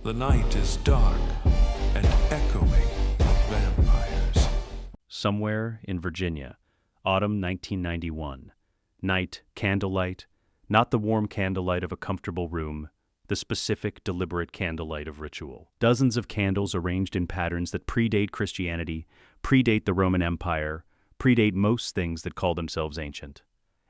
The night is dark and echoing with vampires. Somewhere in Virginia, autumn 1991. Night, candlelight, not the warm candlelight of a comfortable room, the specific, deliberate candlelight of ritual. Dozens of candles arranged in patterns that predate Christianity, predate the Roman Empire, predate most things that call themselves ancient.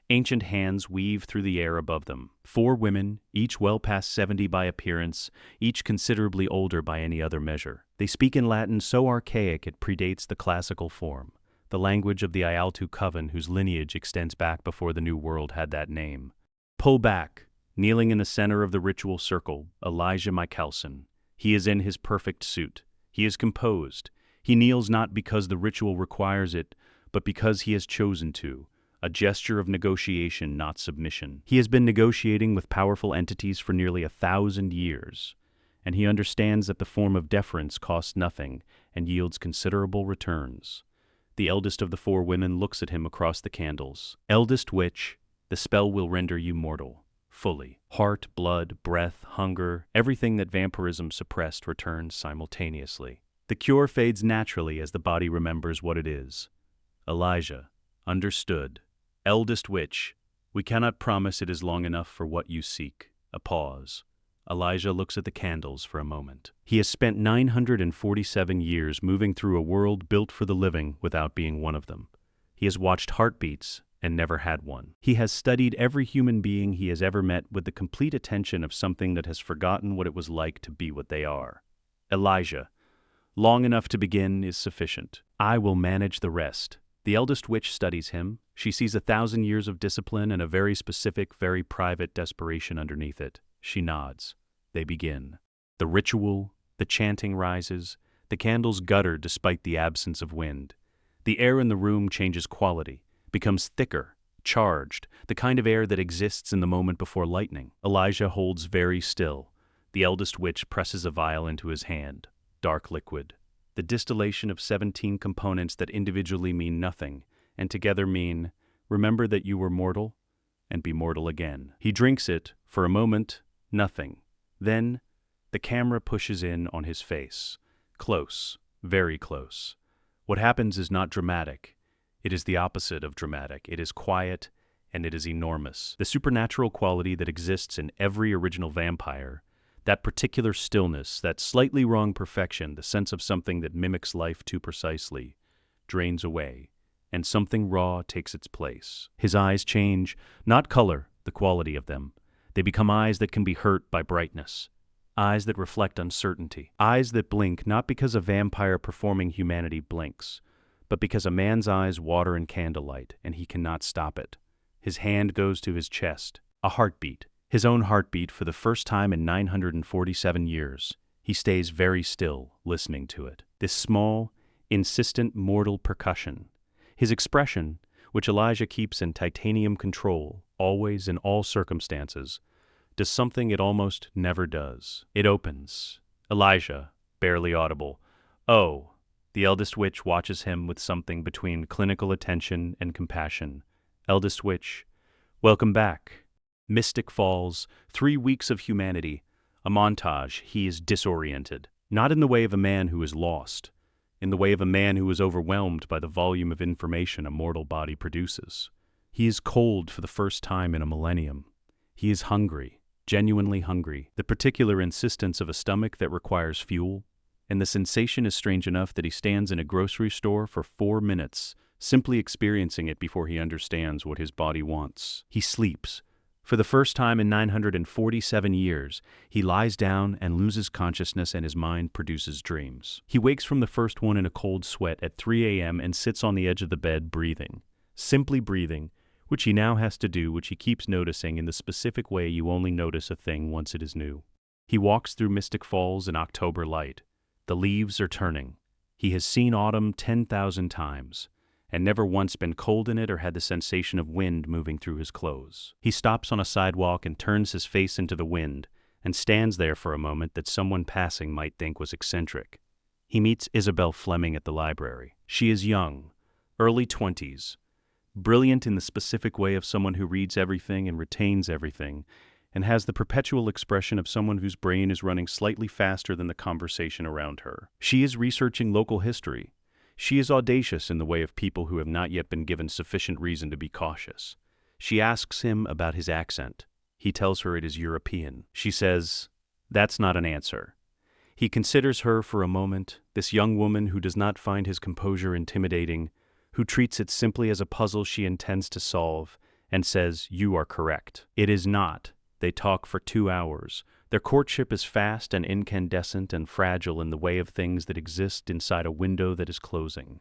Ancient hands weave through the air above them. 4 women, each well past 70 by appearance, each considerably older by any other measure. They speak in Latin so archaic it predates the classical form, the language of the Ialtu coven whose lineage extends back before the New World had that name. Pull back, kneeling in the center of the ritual circle, Elijah Mikaelson. He is in his perfect suit. He is composed. He kneels not because the ritual requires it, but because he has chosen to. A gesture of negotiation, not submission. He has been negotiating with powerful entities for nearly 1,000 years, and he understands that the form of deference costs nothing and yields considerable returns. The eldest of the 4 women looks at him across the candles. Eldest witch, the spell will render you mortal, fully. Heart, blood, breath, hunger, everything that vampirism suppressed returns simultaneously. The cure fades naturally as the body remembers what it is. Elijah, understood. Eldest witch, we cannot promise it is long enough for what you seek. A pause. Elijah looks at the candles for a moment. He has spent 947 years moving through a world built for the living without being one of them. He has watched heartbeats and never had one. He has studied every human being he has ever met with the complete attention of something that has forgotten what it was like to be what they are. Elijah, long enough to begin is sufficient. I will manage the rest. The eldest witch studies him. She sees 1,000 years of discipline and a very specific, very private desperation underneath it. She nods. They begin. The ritual, the chanting rises. The candles gutter despite the absence of wind. The air in the room changes quality, becomes thicker, charged, the kind of air that exists in the moment before lightning. Elijah holds very still. The eldest witch presses a vial into his hand. Dark liquid. The distillation of 17 components that individually mean nothing, and together mean, remember that you were mortal, and be mortal again. He drinks it, for a moment, nothing. Then, the camera pushes in on his face. Close, very close. What happens is not dramatic. It is the opposite of dramatic. It is quiet, and it is enormous. The supernatural quality that exists in every original vampire, that particular stillness, that slightly wrong perfection, the sense of something that mimics life too precisely, drains away, and something raw takes its place. His eyes change, not color, the quality of them. They become eyes that can be hurt by brightness, eyes that reflect uncertainty, eyes that blink not because a vampire performing humanity blinks, but because a man's eyes water in candlelight, and he cannot stop it. His hand goes to his chest, a heartbeat. His own heartbeat for the first time in 947 years. He stays very still, listening to it. This small, insistent, mortal percussion. His expression, which Elijah keeps in titanium control, always in all circumstances, does something it almost never does. It opens. Elijah, barely audible. Oh, the eldest witch watches him with something between clinical attention and compassion. Eldest witch, welcome back. Mystic Falls, 3 weeks of humanity. A montage. He is disoriented. Not in the way of a man who is lost. In the way of a man who is overwhelmed by the volume of information a mortal body produces. He is cold for the first time in a millennium. He is hungry, genuinely hungry. The particular insistence of a stomach that requires fuel. And the sensation is strange enough that he stands in a grocery store for 4 minutes, simply experiencing it before he understands what his body wants. He sleeps. For the first time in 947 years, he lies down and loses consciousness and his mind produces dreams. He wakes from the first one in a cold sweat at 3 a.m. and sits on the edge of the bed breathing. Simply breathing, which he now has to do, which he keeps noticing in the specific way you only notice a thing once it is new. He walks through Mystic Falls in October light. The leaves are turning. He has seen autumn 10,000 times. And never once been cold in it or had the sensation of wind moving through his clothes. He stops on a sidewalk and turns his face into the wind and stands there for a moment that someone passing might think was eccentric. He meets Isabel Fleming at the library. She is young, early 20s, brilliant in the specific way of someone who reads everything and retains everything, and has the perpetual expression of someone whose brain is running slightly faster than the conversation around her. She is researching local history. She is audacious in the way of people who have not yet been given sufficient reason to be cautious. She asks him about his accent. He tells her it is European. She says, "That's not an answer." He considers her for a moment, this young woman who does not find his composure intimidating, who treats it simply as a puzzle she intends to solve, and says, "You are correct." It is not. They talk for 2 hours. Their courtship is fast and incandescent and fragile in the way of things that exist inside a window that is closing.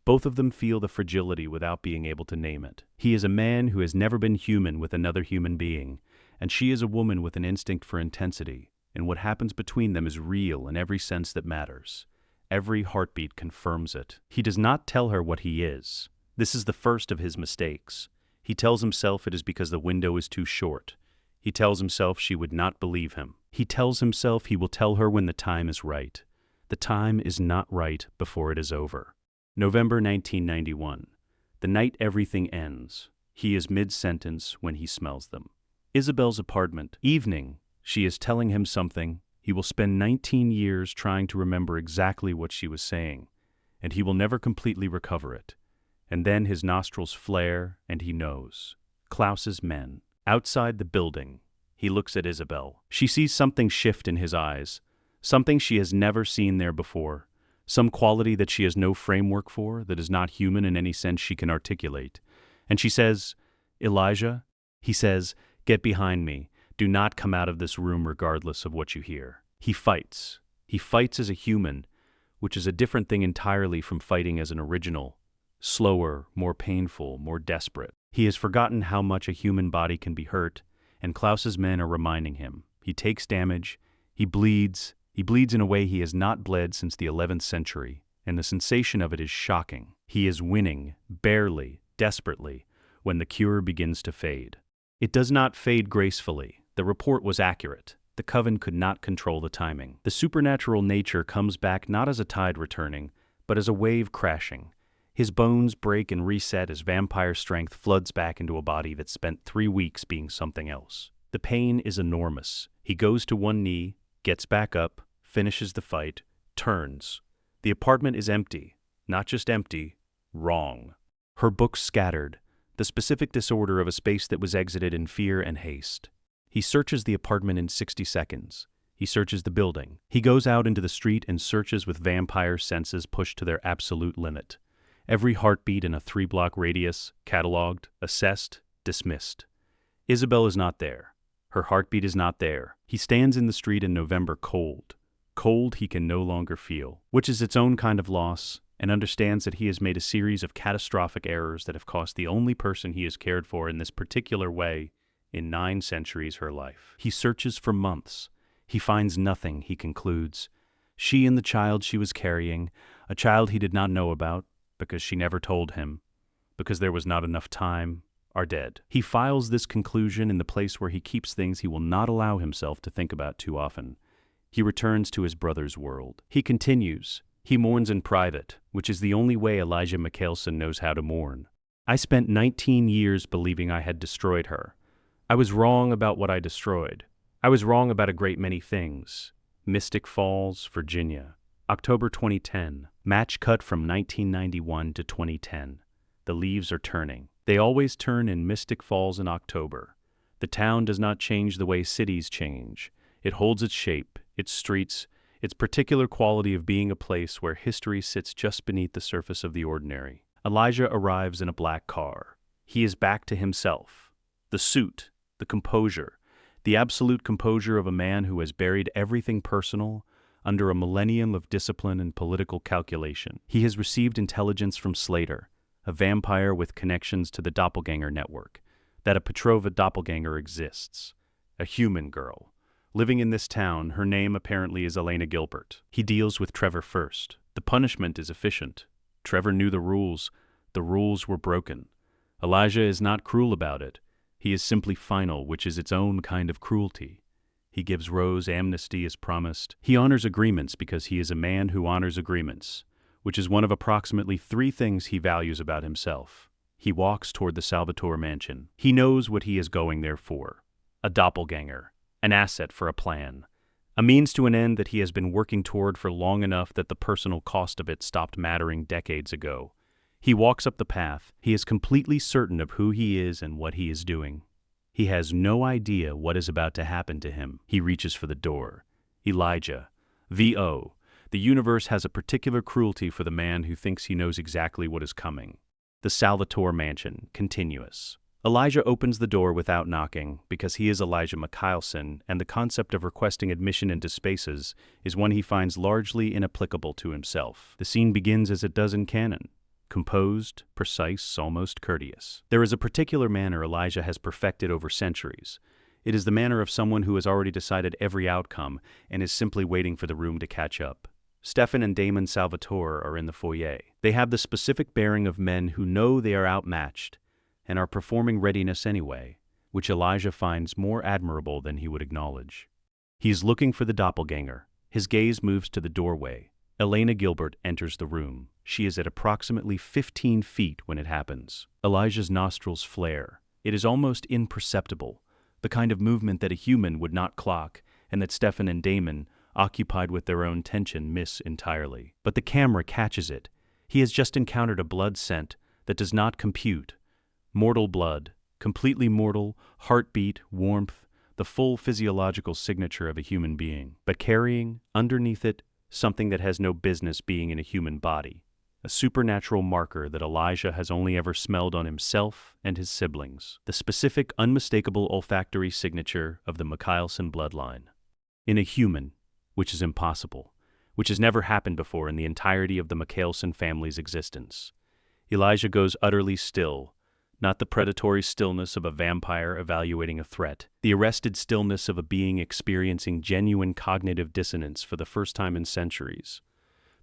Both of them feel the fragility without being able to name it. He is a man who has never been human with another human being, and she is a woman with an instinct for intensity, and what happens between them is real in every sense that matters. Every heartbeat confirms it. He does not tell her what he is. This is the first of his mistakes. He tells himself it is because the window is too short. He tells himself she would not believe him. He tells himself he will tell her when the time is right. The time is not right before it is over. November 1991. The night everything ends. He is mid-sentence when he smells them. Isabel's apartment. Evening. She is telling him something. He will spend 19 years trying to remember exactly what she was saying, and he will never completely recover it. And then his nostrils flare, and he knows. Klaus's men. Outside the building, he looks at Isabel. She sees something shift in his eyes, something she has never seen there before, some quality that she has no framework for, that is not human in any sense she can articulate. And she says, "Elijah?" He says, "Get behind me. Do not come out of this room regardless of what you hear." He fights. He fights as a human, which is a different thing entirely from fighting as an original. Slower, more painful, more desperate. He has forgotten how much a human body can be hurt, and Klaus's men are reminding him. He takes damage. He bleeds. He bleeds in a way he has not bled since the 11th century, and the sensation of it is shocking. He is winning, barely, desperately, when the cure begins to fade. It does not fade gracefully. The report was accurate. The coven could not control the timing. The supernatural nature comes back not as a tide returning, but as a wave crashing. His bones break and reset as vampire strength floods back into a body that spent 3 weeks being something else. The pain is enormous. He goes to one knee, gets back up, finishes the fight, turns. The apartment is empty. Not just empty, wrong. Her books scattered, the specific disorder of a space that was exited in fear and haste. He searches the apartment in 60 seconds. He searches the building. He goes out into the street and searches with vampire senses pushed to their absolute limit. Every heartbeat in a 3-block radius, catalogued, assessed, dismissed. Isabel is not there. Her heartbeat is not there. He stands in the street in November cold. Cold he can no longer feel, which is its own kind of loss, and understands that he has made a series of catastrophic errors that have cost the only person he has cared for in this particular way in 9 centuries her life. He searches for months. He finds nothing, he concludes. She and the child she was carrying, a child he did not know about, because she never told him, because there was not enough time, are dead. He files this conclusion in the place where he keeps things he will not allow himself to think about too often. He returns to his brother's world. He continues. He mourns in private, which is the only way Elijah Mikaelson knows how to mourn. "I spent 19 years believing I had destroyed her. I was wrong about what I destroyed. I was wrong about a great many things." Mystic Falls, Virginia. October 2010. Match cut from 1991 to 2010. The leaves are turning. They always turn in Mystic Falls in October. The town does not change the way cities change. It holds its shape, its streets, its particular quality of being a place where history sits just beneath the surface of the ordinary. Elijah arrives in a black car. He is back to himself. The suit, the composure, the absolute composure of a man who has buried everything personal under a millennium of discipline and political calculation. He has received intelligence from Slater, a vampire with connections to the doppelgänger network, that a Petrova doppelgänger exists. A human girl. Living in this town, her name apparently is Elena Gilbert. He deals with Trevor first. The punishment is efficient. Trevor knew the rules. The rules were broken. Elijah is not cruel about it. He is simply final, which is its own kind of cruelty. He gives Rose amnesty as promised. He honors agreements because he is a man who honors agreements, which is one of approximately 3 things he values about himself. He walks toward the Salvatore mansion. He knows what he is going there for. A doppelgänger, an asset for a plan, a means to an end that he has been working toward for long enough that the personal cost of it stopped mattering decades ago. He walks up the path. He is completely certain of who he is and what he is doing. He has no idea what is about to happen to him. He reaches for the door. Elijah. V.O. The universe has a particular cruelty for the man who thinks he knows exactly what is coming. The Salvatore mansion, continuous. Elijah opens the door without knocking because he is Elijah Mikaelson, and the concept of requesting admission into spaces is one he finds largely inapplicable to himself. The scene begins as it does in canon. Composed, precise, almost courteous. There is a particular manner Elijah has perfected over centuries. It is the manner of someone who has already decided every outcome and is simply waiting for the room to catch up. Stefan and Damon Salvatore are in the foyer. They have the specific bearing of men who know they are outmatched and are performing readiness anyway, which Elijah finds more admirable than he would acknowledge. He is looking for the doppelganger. His gaze moves to the doorway. Elena Gilbert enters the room. She is at approximately 15 feet when it happens. Elijah's nostrils flare. It is almost imperceptible, the kind of movement that a human would not clock and that Stefan and Damon, occupied with their own tension, miss entirely. But the camera catches it. He has just encountered a blood scent that does not compute. Mortal blood, completely mortal, heartbeat, warmth, the full physiological signature of a human being, but carrying, underneath it, something that has no business being in a human body, a supernatural marker that Elijah has only ever smelled on himself and his siblings, the specific, unmistakable olfactory signature of the Mikaelson bloodline. In a human, which is impossible, which has never happened before in the entirety of the Mikaelson family's existence. Elijah goes utterly still, not the predatory stillness of a vampire evaluating a threat, the arrested stillness of a being experiencing genuine cognitive dissonance for the first time in centuries,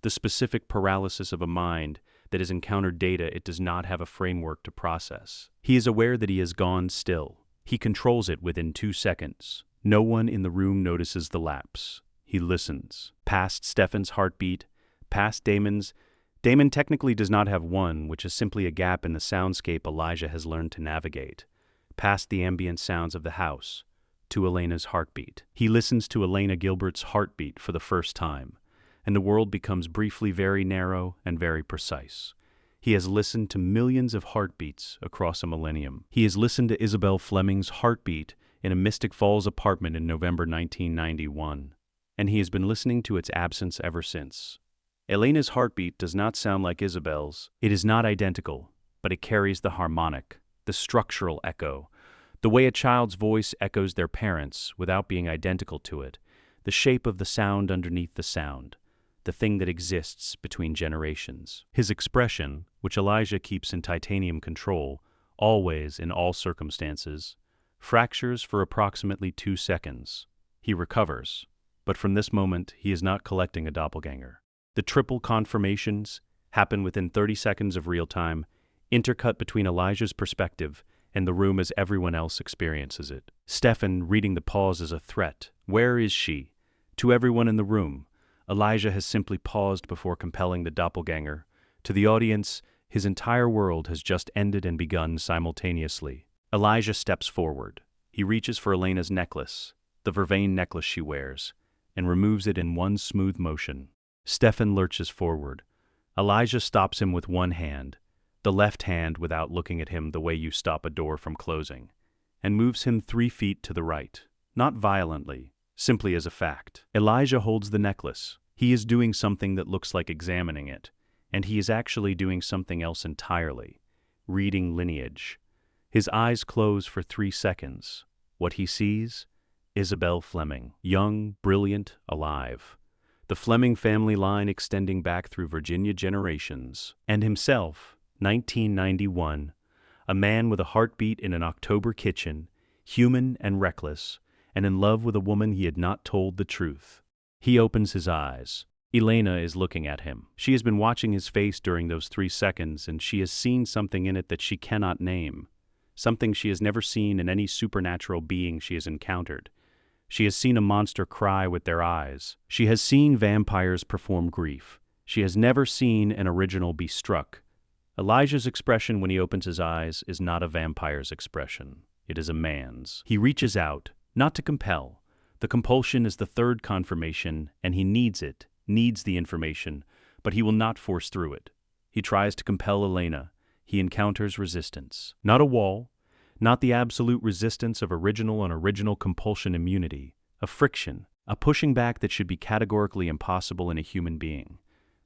the specific paralysis of a mind that has encountered data it does not have a framework to process. He is aware that he has gone still. He controls it within 2 seconds. No one in the room notices the lapse. He listens. Past Stefan's heartbeat, past Damon's. Damon technically does not have one, which is simply a gap in the soundscape Elijah has learned to navigate. Past the ambient sounds of the house, to Elena's heartbeat. He listens to Elena Gilbert's heartbeat for the first time, and the world becomes briefly very narrow and very precise. He has listened to millions of heartbeats across a millennium. He has listened to Isabel Fleming's heartbeat in a Mystic Falls apartment in November 1991, and he has been listening to its absence ever since. Elena's heartbeat does not sound like Isabel's. It is not identical, but it carries the harmonic, the structural echo, the way a child's voice echoes their parents without being identical to it, the shape of the sound underneath the sound, the thing that exists between generations. His expression, which Elijah keeps in titanium control, always in all circumstances, fractures for approximately 2 seconds. He recovers, but from this moment he is not collecting a doppelganger. The triple confirmations happen within 30 seconds of real time, intercut between Elijah's perspective and the room as everyone else experiences it. Stefan reading the pause as a threat. Where is she? To everyone in the room, Elijah has simply paused before compelling the doppelganger. To the audience, his entire world has just ended and begun simultaneously. Elijah steps forward. He reaches for Elena's necklace, the vervain necklace she wears, and removes it in one smooth motion. Stefan lurches forward. Elijah stops him with one hand, the left hand without looking at him the way you stop a door from closing, and moves him 3 feet to the right, not violently, simply as a fact. Elijah holds the necklace. He is doing something that looks like examining it, and he is actually doing something else entirely, reading lineage. His eyes close for 3 seconds. What he sees? Isabel Fleming, young, brilliant, alive. The Fleming family line extending back through Virginia generations, and himself, 1991, a man with a heartbeat in an October kitchen, human and reckless, and in love with a woman he had not told the truth. He opens his eyes. Elena is looking at him. She has been watching his face during those 3 seconds, and she has seen something in it that she cannot name, something she has never seen in any supernatural being she has encountered. She has seen a monster cry with their eyes. She has seen vampires perform grief. She has never seen an original be struck. Elijah's expression when he opens his eyes is not a vampire's expression. It is a man's. He reaches out, not to compel. The compulsion is the third confirmation, and he needs it, needs the information, but he will not force through it. He tries to compel Elena. He encounters resistance. Not a wall, not the absolute resistance of original on original compulsion immunity, a friction, a pushing back that should be categorically impossible in a human being,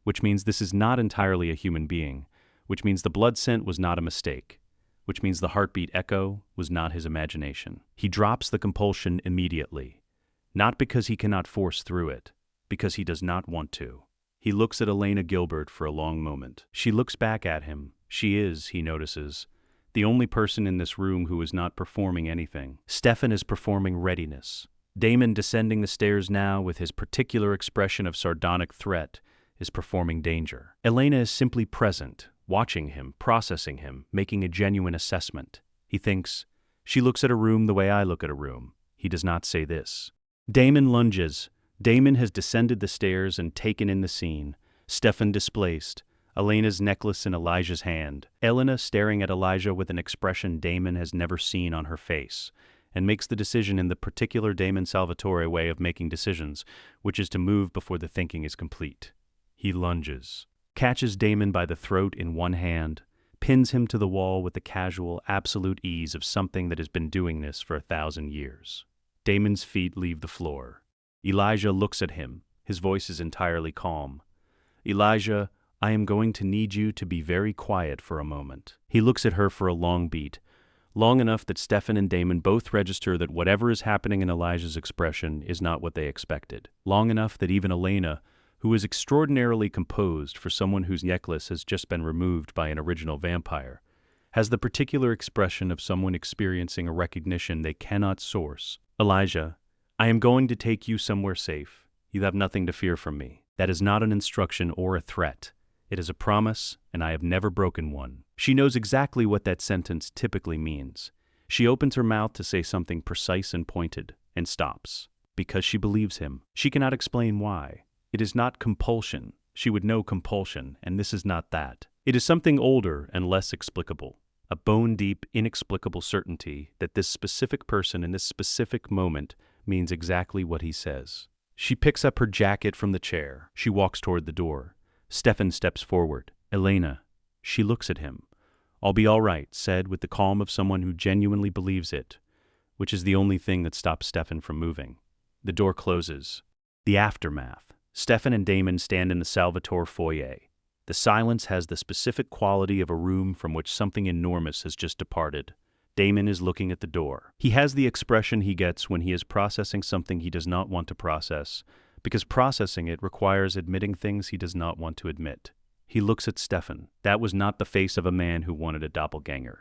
which means this is not entirely a human being, which means the blood scent was not a mistake, which means the heartbeat echo was not his imagination. He drops the compulsion immediately, not because he cannot force through it, because he does not want to. He looks at Elena Gilbert for a long moment. She looks back at him. She is, he notices, the only person in this room who is not performing anything. Stefan is performing readiness. Damon, descending the stairs now with his particular expression of sardonic threat, is performing danger. Elena is simply present, watching him, processing him, making a genuine assessment. He thinks, she looks at a room the way I look at a room. He does not say this. Damon lunges. Damon has descended the stairs and taken in the scene. Stefan displaced. Elena's necklace in Elijah's hand. Elena staring at Elijah with an expression Damon has never seen on her face, and makes the decision in the particular Damon Salvatore way of making decisions, which is to move before the thinking is complete. He lunges, catches Damon by the throat in one hand, pins him to the wall with the casual, absolute ease of something that has been doing this for 1,000 years. Damon's feet leave the floor. Elijah looks at him. His voice is entirely calm. Elijah, I am going to need you to be very quiet for a moment. He looks at her for a long beat, long enough that Stefan and Damon both register that whatever is happening in Elijah's expression is not what they expected. Long enough that even Elena, who is extraordinarily composed for someone whose necklace has just been removed by an original vampire, has the particular expression of someone experiencing a recognition they cannot source. Elijah, I am going to take you somewhere safe. You have nothing to fear from me. That is not an instruction or a threat. It is a promise, and I have never broken one. She knows exactly what that sentence typically means. She opens her mouth to say something precise and pointed, and stops, because she believes him. She cannot explain why. It is not compulsion. She would know compulsion, and this is not that. It is something older and less explicable, a bone-deep, inexplicable certainty that this specific person in this specific moment means exactly what he says. She picks up her jacket from the chair. She walks toward the door. Stefan steps forward. Elena. She looks at him. I'll be all right, said with the calm of someone who genuinely believes it, which is the only thing that stops Stefan from moving. The door closes. The aftermath. Stefan and Damon stand in the Salvatore foyer. The silence has the specific quality of a room from which something enormous has just departed. Damon is looking at the door. He has the expression he gets when he is processing something he does not want to process, because processing it requires admitting things he does not want to admit. He looks at Stefan. That was not the face of a man who wanted a doppelgänger.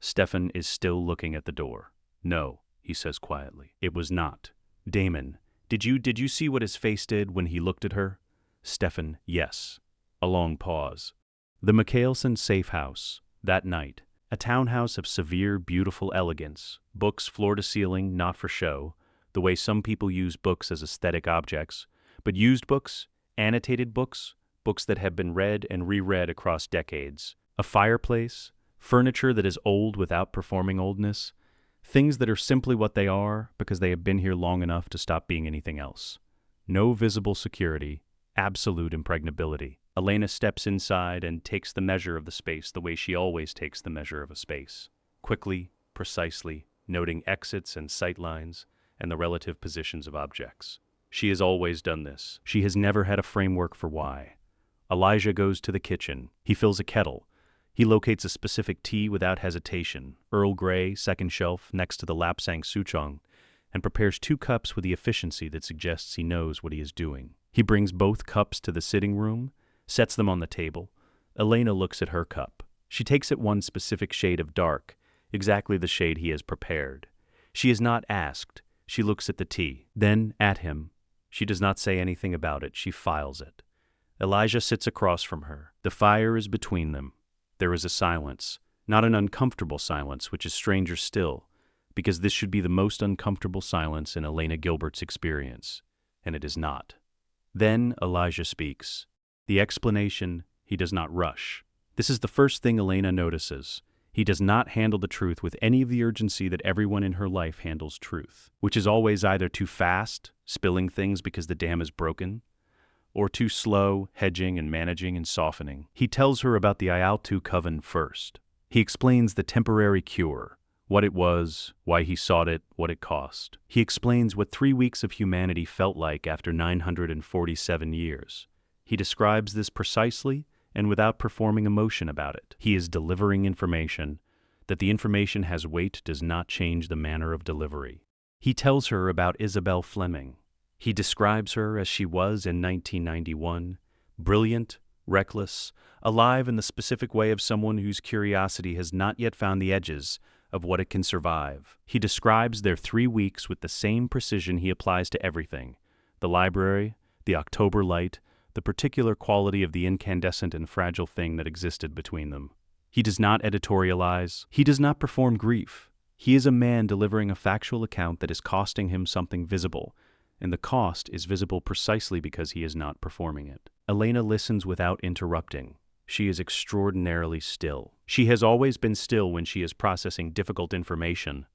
Stefan is still looking at the door. No, he says quietly. It was not. Damon, did you see what his face did when he looked at her? Stefan, yes. A long pause. The Mikaelson safe house. That night. A townhouse of severe, beautiful elegance. Books floor to ceiling, not for show, the way some people use books as aesthetic objects, but used books, annotated books, books that have been read and reread across decades. A fireplace, furniture that is old without performing oldness, things that are simply what they are because they have been here long enough to stop being anything else. No visible security, absolute impregnability. Elena steps inside and takes the measure of the space the way she always takes the measure of a space. Quickly, precisely, noting exits and sight lines, and the relative positions of objects. She has always done this. She has never had a framework for why. Elijah goes to the kitchen. He fills a kettle. He locates a specific tea without hesitation, Earl Grey, second shelf, next to the Lapsang Souchong, and prepares 2 cups with the efficiency that suggests he knows what he is doing. He brings both cups to the sitting room, sets them on the table. Elena looks at her cup. She takes it one specific shade of dark, exactly the shade he has prepared. She is not asked. She looks at the tea, then at him. She does not say anything about it. She files it. Elijah sits across from her. The fire is between them. There is a silence, not an uncomfortable silence, which is stranger still, because this should be the most uncomfortable silence in Elena Gilbert's experience, and it is not. Then Elijah speaks. The explanation, he does not rush. This is the first thing Elena notices. He does not handle the truth with any of the urgency that everyone in her life handles truth, which is always either too fast, spilling things because the dam is broken, or too slow, hedging and managing and softening. He tells her about the Ialtu coven first. He explains the temporary cure, what it was, why he sought it, what it cost. He explains what 3 weeks of humanity felt like after 947 years. He describes this precisely and without performing emotion about it. He is delivering information. That the information has weight does not change the manner of delivery. He tells her about Isabel Fleming. He describes her as she was in 1991, brilliant, reckless, alive in the specific way of someone whose curiosity has not yet found the edges of what it can survive. He describes their 3 weeks with the same precision he applies to everything: the library, the October light, the particular quality of the incandescent and fragile thing that existed between them. He does not editorialize. He does not perform grief. He is a man delivering a factual account that is costing him something visible, and the cost is visible precisely because he is not performing it. Elena listens without interrupting. She is extraordinarily still. She has always been still when she is processing difficult information.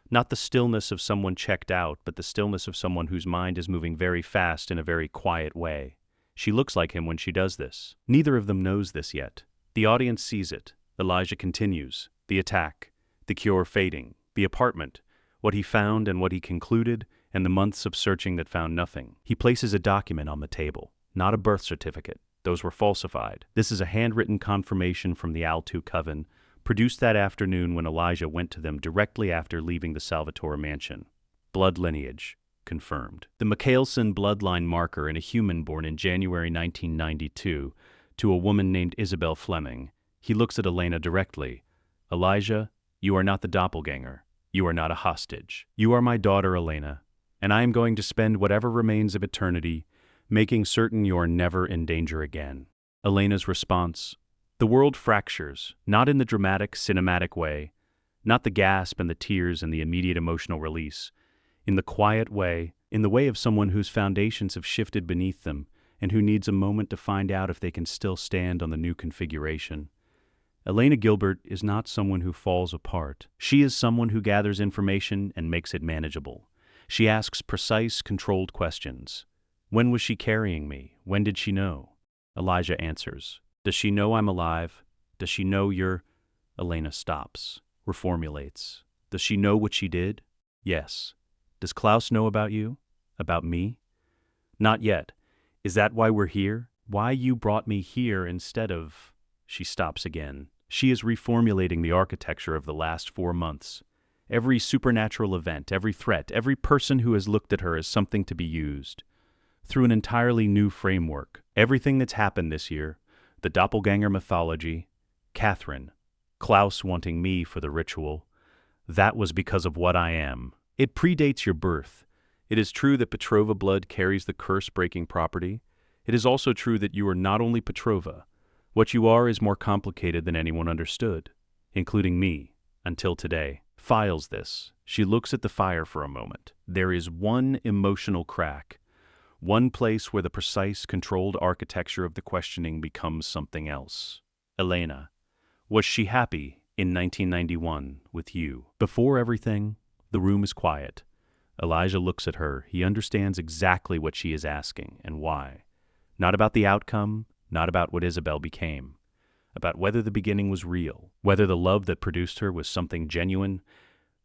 Not the stillness of someone checked out, but the stillness of someone whose mind is moving very fast in a very quiet way. She looks like him when she does this. Neither of them knows this yet. The audience sees it. Elijah continues. The attack, the cure fading, the apartment, what he found and what he concluded, and the months of searching that found nothing. He places a document on the table, not a birth certificate. Those were falsified. This is a handwritten confirmation from the Ialtu coven, produced that afternoon when Elijah went to them directly after leaving the Salvatore mansion. Blood lineage confirmed. The Mikaelson bloodline marker in a human born in January 1992 to a woman named Isabel Fleming. He looks at Elena directly. Elijah, you are not the doppelgänger. You are not a hostage. You are my daughter, Elena, and I am going to spend whatever remains of eternity making certain you are never in danger again. Elena's response: the world fractures, not in the dramatic, cinematic way, not the gasp and the tears and the immediate emotional release, in the quiet way, in the way of someone whose foundations have shifted beneath them and who needs a moment to find out if they can still stand on the new configuration. Elena Gilbert is not someone who falls apart. She is someone who gathers information and makes it manageable. She asks precise, controlled questions. When was she carrying me? When did she know? Elijah answers. Does she know I'm alive? Does she know you're... Elena stops, reformulates. Does she know what she did? Yes. Does Klaus know about you? About me? Not yet. Is that why we're here? Why you brought me here instead of... She stops again. She is reformulating the architecture of the last 4 months. Every supernatural event, every threat, every person who has looked at her as something to be used. Through an entirely new framework. Everything that's happened this year, the doppelganger mythology, Catherine, Klaus wanting me for the ritual, that was because of what I am. It predates your birth. It is true that Petrova blood carries the curse-breaking property. It is also true that you are not only Petrova. What you are is more complicated than anyone understood, including me, until today. Files this. She looks at the fire for a moment. There is one emotional crack. One place where the precise, controlled architecture of the questioning becomes something else. Elena, was she happy in 1991 with you? Before everything, the room is quiet. Elijah looks at her. He understands exactly what she is asking and why. Not about the outcome, not about what Isabel became. About whether the beginning was real, whether the love that produced her was something genuine.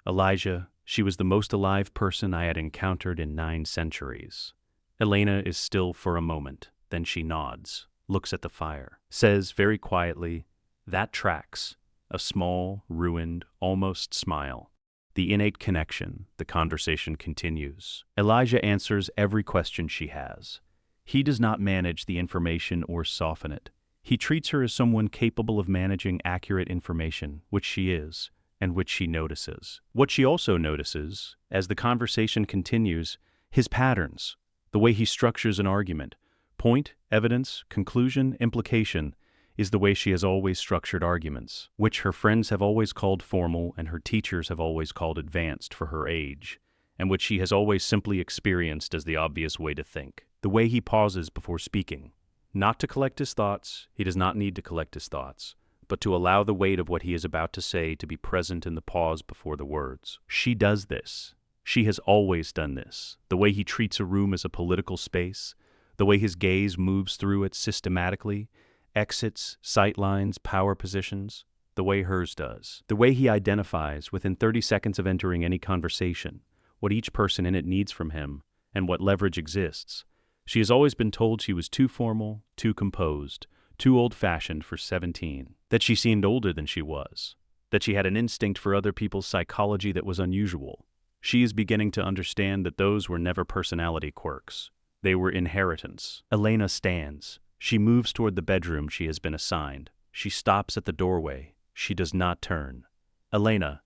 Elijah, she was the most alive person I had encountered in 9 centuries. Elena is still for a moment. Then she nods, looks at the fire, says very quietly, "That tracks." A small, ruined, almost smile. The innate connection. The conversation continues. Elijah answers every question she has. He does not manage the information or soften it. He treats her as someone capable of managing accurate information, which she is, and which she notices. What she also notices, as the conversation continues, his patterns, the way he structures an argument. Point, evidence, conclusion, implication is the way she has always structured arguments, which her friends have always called formal and her teachers have always called advanced for her age, and which she has always simply experienced as the obvious way to think. The way he pauses before speaking. Not to collect his thoughts, he does not need to collect his thoughts, but to allow the weight of what he is about to say to be present in the pause before the words. She does this. She has always done this. The way he treats a room as a political space, the way his gaze moves through it systematically, exits, sightlines, power positions, the way hers does. The way he identifies, within 30 seconds of entering any conversation, what each person in it needs from him, and what leverage exists. She has always been told she was too formal, too composed, too old-fashioned for 17, that she seemed older than she was, that she had an instinct for other people's psychology that was unusual. She is beginning to understand that those were never personality quirks. They were inheritance. Elena stands. She moves toward the bedroom she has been assigned. She stops at the doorway. She does not turn. Elena,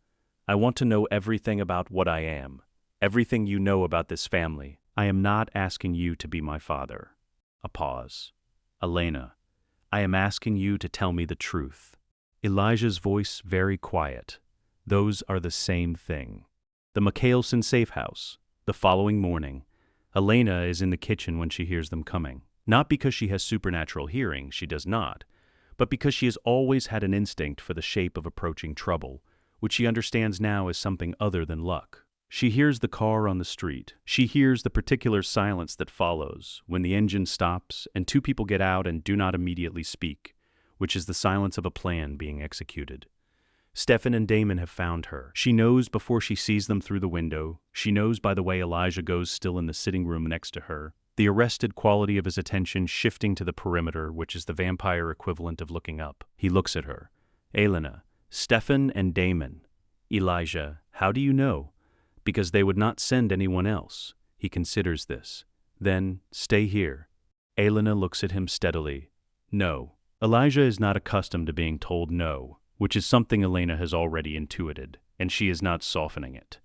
I want to know everything about what I am, everything you know about this family. I am not asking you to be my father. A pause. Elena, I am asking you to tell me the truth. Elijah's voice very quiet. Those are the same thing. The Mikaelson safe house. The following morning, Elena is in the kitchen when she hears them coming. Not because she has supernatural hearing, she does not, but because she has always had an instinct for the shape of approaching trouble, which she understands now as something other than luck. She hears the car on the street. She hears the particular silence that follows when the engine stops and two people get out and do not immediately speak, which is the silence of a plan being executed. Stefan and Damon have found her. She knows before she sees them through the window. She knows by the way Elijah goes still in the sitting room next to her. The arrested quality of his attention shifting to the perimeter, which is the vampire equivalent of looking up. He looks at her. Elena, Stefan and Damon. Elijah, how do you know? Because they would not send anyone else. He considers this. Then, stay here. Elena looks at him steadily. No. Elijah is not accustomed to being told no, which is something Elena has already intuited, and she is not softening it.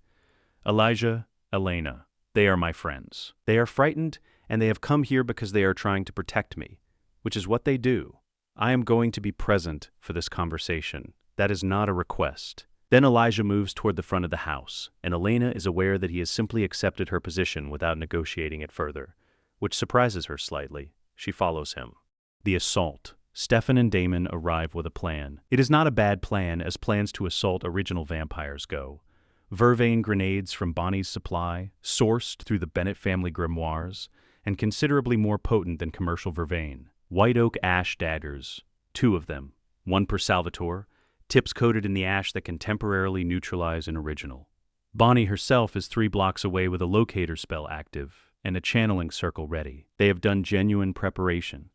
Elijah, Elena, they are my friends. They are frightened, and they have come here because they are trying to protect me, which is what they do. I am going to be present for this conversation. That is not a request. Then Elijah moves toward the front of the house, and Elena is aware that he has simply accepted her position without negotiating it further, which surprises her slightly. She follows him. The assault. Stefan and Damon arrive with a plan. It is not a bad plan, as plans to assault original vampires go. Vervain grenades from Bonnie's supply, sourced through the Bennett family grimoires, and considerably more potent than commercial vervain. White oak ash daggers, 2 of them, 1 per Salvatore, tips coated in the ash that can temporarily neutralize an original. Bonnie herself is 3 blocks away with a locator spell active and a channeling circle ready. They have done genuine preparation.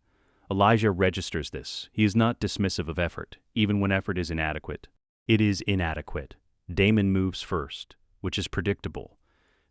Elijah registers this. He is not dismissive of effort, even when effort is inadequate. It is inadequate. Damon moves first, which is predictable.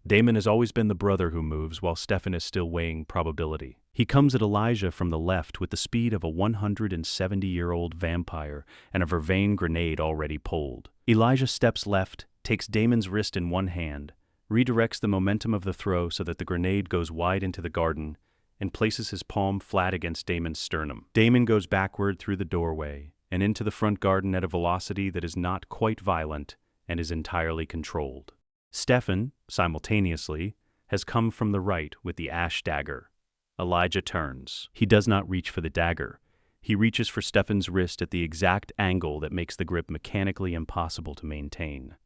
Damon has always been the brother who moves while Stefan is still weighing probability. He comes at Elijah from the left with the speed of a 170-year-old vampire and a vervain grenade already pulled. Elijah steps left, takes Damon's wrist in one hand, redirects the momentum of the throw so that the grenade goes wide into the garden, and places his palm flat against Damon's sternum. Damon goes backward through the doorway and into the front garden at a velocity that is not quite violent and is entirely controlled. Stefan, simultaneously, has come from the right with the ash dagger. Elijah turns. He does not reach for the dagger. He reaches for Stefan's wrist at the exact angle that makes the grip mechanically impossible to maintain.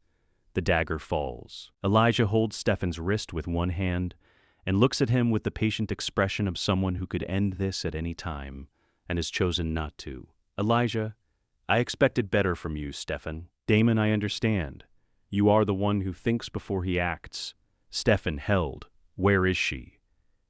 The dagger falls. Elijah holds Stefan's wrist with one hand and looks at him with the patient expression of someone who could end this at any time and has chosen not to. Elijah, I expected better from you, Stefan. Damon, I understand. You are the one who thinks before he acts. Stefan held. Where is she?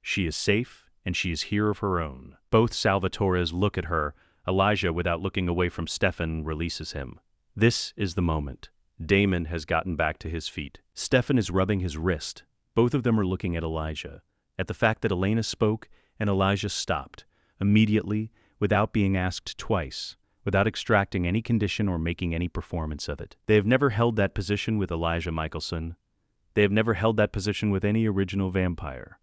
She is safe, and she is here of her own. Both Salvatores look at her. Elijah, without looking away from Stefan, releases him. This is the moment. Damon has gotten back to his feet. Stefan is rubbing his wrist. Both of them are looking at Elijah, at the fact that Elena spoke and Elijah stopped, immediately, without being asked twice, without extracting any condition or making any performance of it. They have never held that position with Elijah Mikaelson. They have never held that position with any original vampire.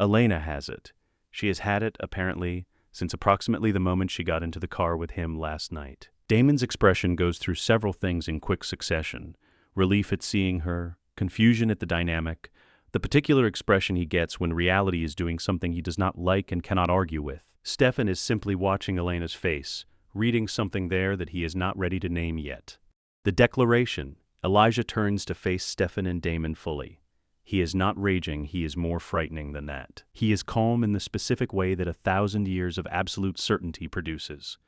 Elena has it. She has had it, apparently, since approximately the moment she got into the car with him last night. Damon's expression goes through several things in quick succession: relief at seeing her, confusion at the dynamic, the particular expression he gets when reality is doing something he does not like and cannot argue with. Stefan is simply watching Elena's face, reading something there that he is not ready to name yet. The declaration. Elijah turns to face Stefan and Damon fully. He is not raging, he is more frightening than that. He is calm in the specific way that 1,000 years of absolute certainty produces.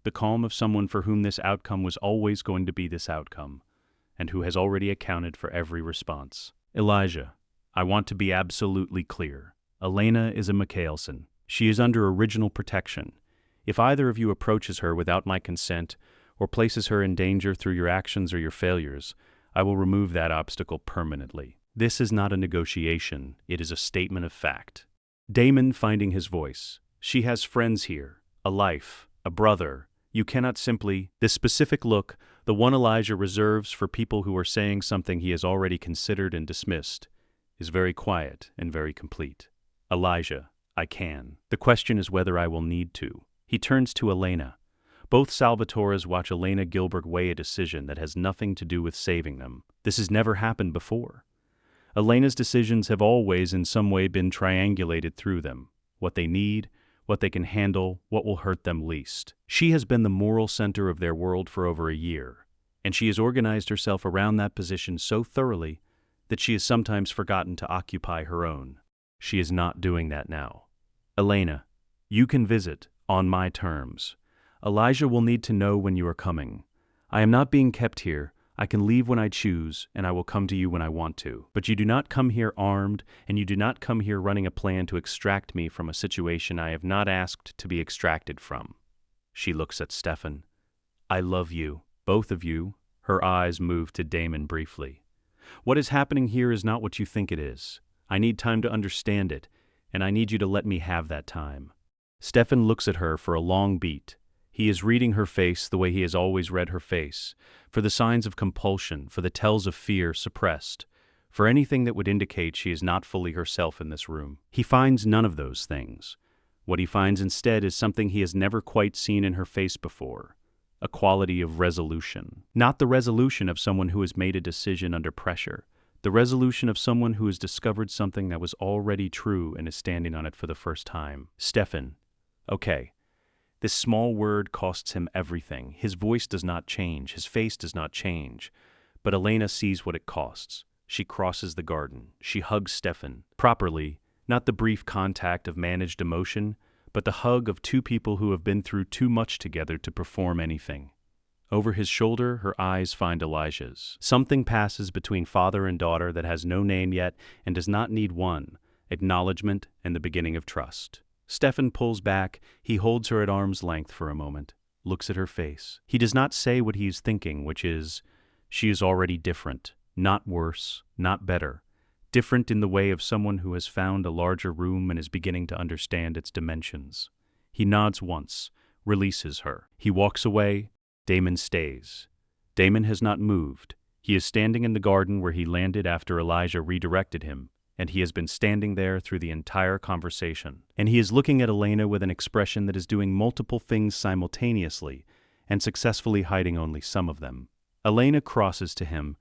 The calm of someone for whom this outcome was always going to be this outcome, and who has already accounted for every response. Elijah, I want to be absolutely clear. Elena is a Mikaelson. She is under original protection. If either of you approaches her without my consent, or places her in danger through your actions or your failures, I will remove that obstacle permanently. This is not a negotiation, it is a statement of fact. Damon finding his voice. She has friends here, a life, a brother. You cannot simply. This specific look, the one Elijah reserves for people who are saying something he has already considered and dismissed, is very quiet and very complete. Elijah, I can. The question is whether I will need to. He turns to Elena. Both Salvatores watch Elena Gilbert weigh a decision that has nothing to do with saving them. This has never happened before. Elena's decisions have always in some way been triangulated through them. What they need, what they can handle, what will hurt them least. She has been the moral center of their world for over a year, and she has organized herself around that position so thoroughly that she has sometimes forgotten to occupy her own. She is not doing that now. Elena, you can visit, on my terms. Elijah will need to know when you are coming. I am not being kept here. I can leave when I choose, and I will come to you when I want to. But you do not come here armed, and you do not come here running a plan to extract me from a situation I have not asked to be extracted from. She looks at Stefan. I love you, both of you. Her eyes move to Damon briefly. What is happening here is not what you think it is. I need time to understand it, and I need you to let me have that time. Stefan looks at her for a long beat. He is reading her face the way he has always read her face, for the signs of compulsion, for the tells of fear suppressed, for anything that would indicate she is not fully herself in this room. He finds none of those things. What he finds instead is something he has never quite seen in her face before, a quality of resolution. Not the resolution of someone who has made a decision under pressure, the resolution of someone who has discovered something that was already true and is standing on it for the first time. Stefan. Okay. This small word costs him everything. His voice does not change. His face does not change. But Elena sees what it costs. She crosses the garden. She hugs Stefan. Properly, not the brief contact of managed emotion, but the hug of two people who have been through too much together to perform anything. Over his shoulder, her eyes find Elijah's. Something passes between father and daughter that has no name yet and does not need one, acknowledgement and the beginning of trust. Stefan pulls back. He holds her at arm's length for a moment, looks at her face. He does not say what he is thinking, which is, she is already different, not worse, not better. Different in the way of someone who has found a larger room and is beginning to understand its dimensions. He nods once, releases her. He walks away. Damon stays. Damon has not moved. He is standing in the garden where he landed after Elijah redirected him, and he has been standing there through the entire conversation. And he is looking at Elena with an expression that is doing multiple things simultaneously and successfully hiding only some of them. Elena crosses to him,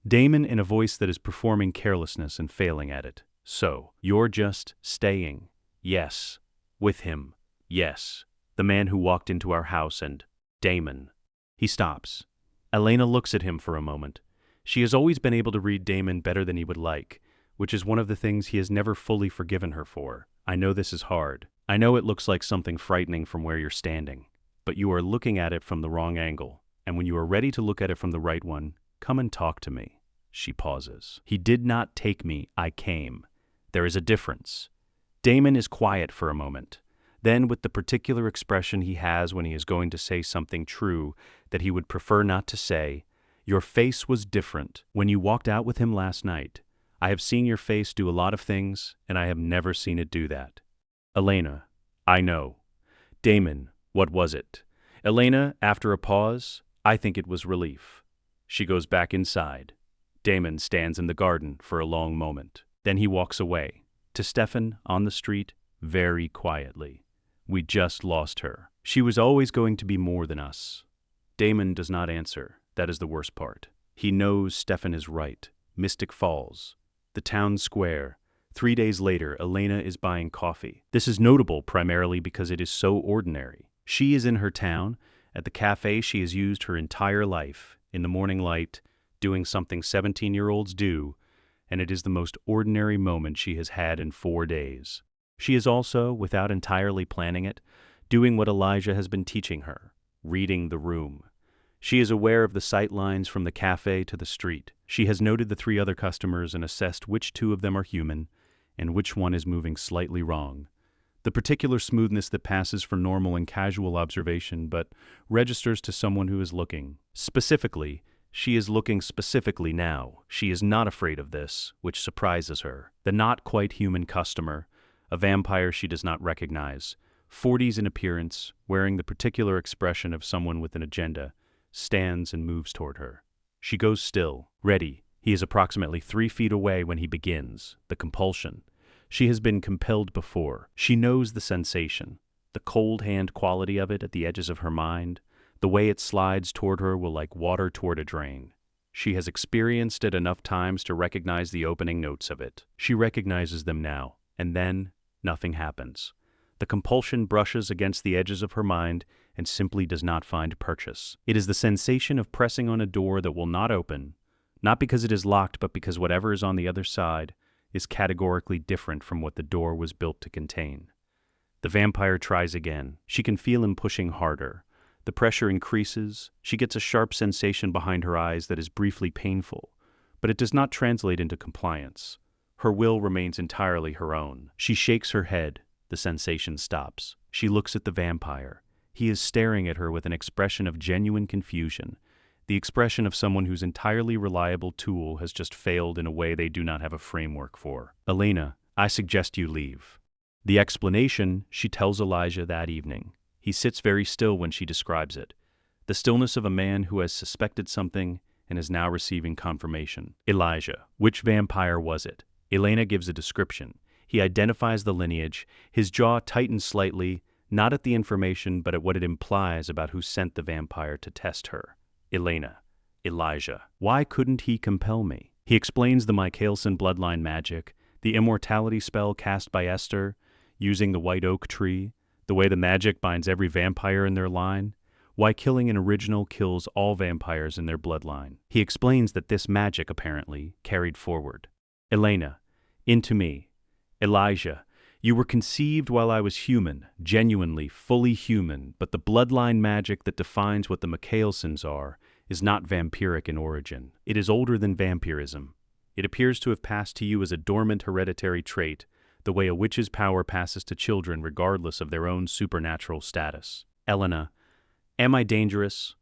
Damon in a voice that is performing carelessness and failing at it. So, you're just staying. Yes. With him. Yes. The man who walked into our house and Damon. He stops. Elena looks at him for a moment. She has always been able to read Damon better than he would like, which is one of the things he has never fully forgiven her for. I know this is hard. I know it looks like something frightening from where you're standing, but you are looking at it from the wrong angle, and when you are ready to look at it from the right one, come and talk to me. She pauses. He did not take me, I came. There is a difference. Damon is quiet for a moment. Then, with the particular expression he has when he is going to say something true that he would prefer not to say, your face was different when you walked out with him last night. I have seen your face do a lot of things, and I have never seen it do that. Elena, I know. Damon, what was it? Elena, after a pause, I think it was relief. She goes back inside. Damon stands in the garden for a long moment. Then he walks away. To Stefan, on the street, very quietly. We just lost her. She was always going to be more than us. Damon does not answer. That is the worst part. He knows Stefan is right. Mystic Falls. The town square. 3 days later, Elena is buying coffee. This is notable primarily because it is so ordinary. She is in her town, At the cafe she has used her entire life, in the morning light, doing something 17-year-olds do, and it is the most ordinary moment she has had in 4 days. She is also, without entirely planning it, doing what Elijah has been teaching her, reading the room. She is aware of the sight lines from the cafe to the street. She has noted the 3 other customers and assessed which 2 of them are human and which one is moving slightly wrong. The particular smoothness that passes for normal and casual observation but registers to someone who is looking. Specifically, she is looking specifically now. She is not afraid of this, which surprises her. The not-quite-human customer, a vampire she does not recognize, 40s in appearance, wearing the particular expression of someone with an agenda, stands and moves toward her. She goes still, ready. He is approximately 3 feet away when he begins. The compulsion. She has been compelled before. She knows the sensation, the cold hand quality of it at the edges of her mind. The way it slides toward her will like water toward a drain. She has experienced it enough times to recognize the opening notes of it. She recognizes them now, and then nothing happens. The compulsion brushes against the edges of her mind and simply does not find purchase. It is the sensation of pressing on a door that will not open, not because it is locked, but because whatever is on the other side is categorically different from what the door was built to contain. The vampire tries again. She can feel him pushing harder. The pressure increases. She gets a sharp sensation behind her eyes that is briefly painful, but it does not translate into compliance. Her will remains entirely her own. She shakes her head. The sensation stops. She looks at the vampire. He is staring at her with an expression of genuine confusion, the expression of someone whose entirely reliable tool has just failed in a way they do not have a framework for. Elena, I suggest you leave. The explanation she tells Elijah that evening. He sits very still when she describes it. The stillness of a man who has suspected something and is now receiving confirmation. Elijah, which vampire was it? Elena gives a description. He identifies the lineage. His jaw tightens slightly, not at the information, but at what it implies about who sent the vampire to test her. Elena. Elijah. Why couldn't he compel me? He explains the Mikaelson bloodline magic, the immortality spell cast by Esther, using the white oak tree, the way the magic binds every vampire in their line, why killing an original kills all vampires in their bloodline. He explains that this magic, apparently, carried forward. Elena. Into me. Elijah, you were conceived while I was human, genuinely, fully human, but the bloodline magic that defines what the Mikaelsons are is not vampiric in origin. It is older than vampirism. It appears to have passed to you as a dormant hereditary trait, the way a witch's power passes to children regardless of their own supernatural status. Elena, am I dangerous?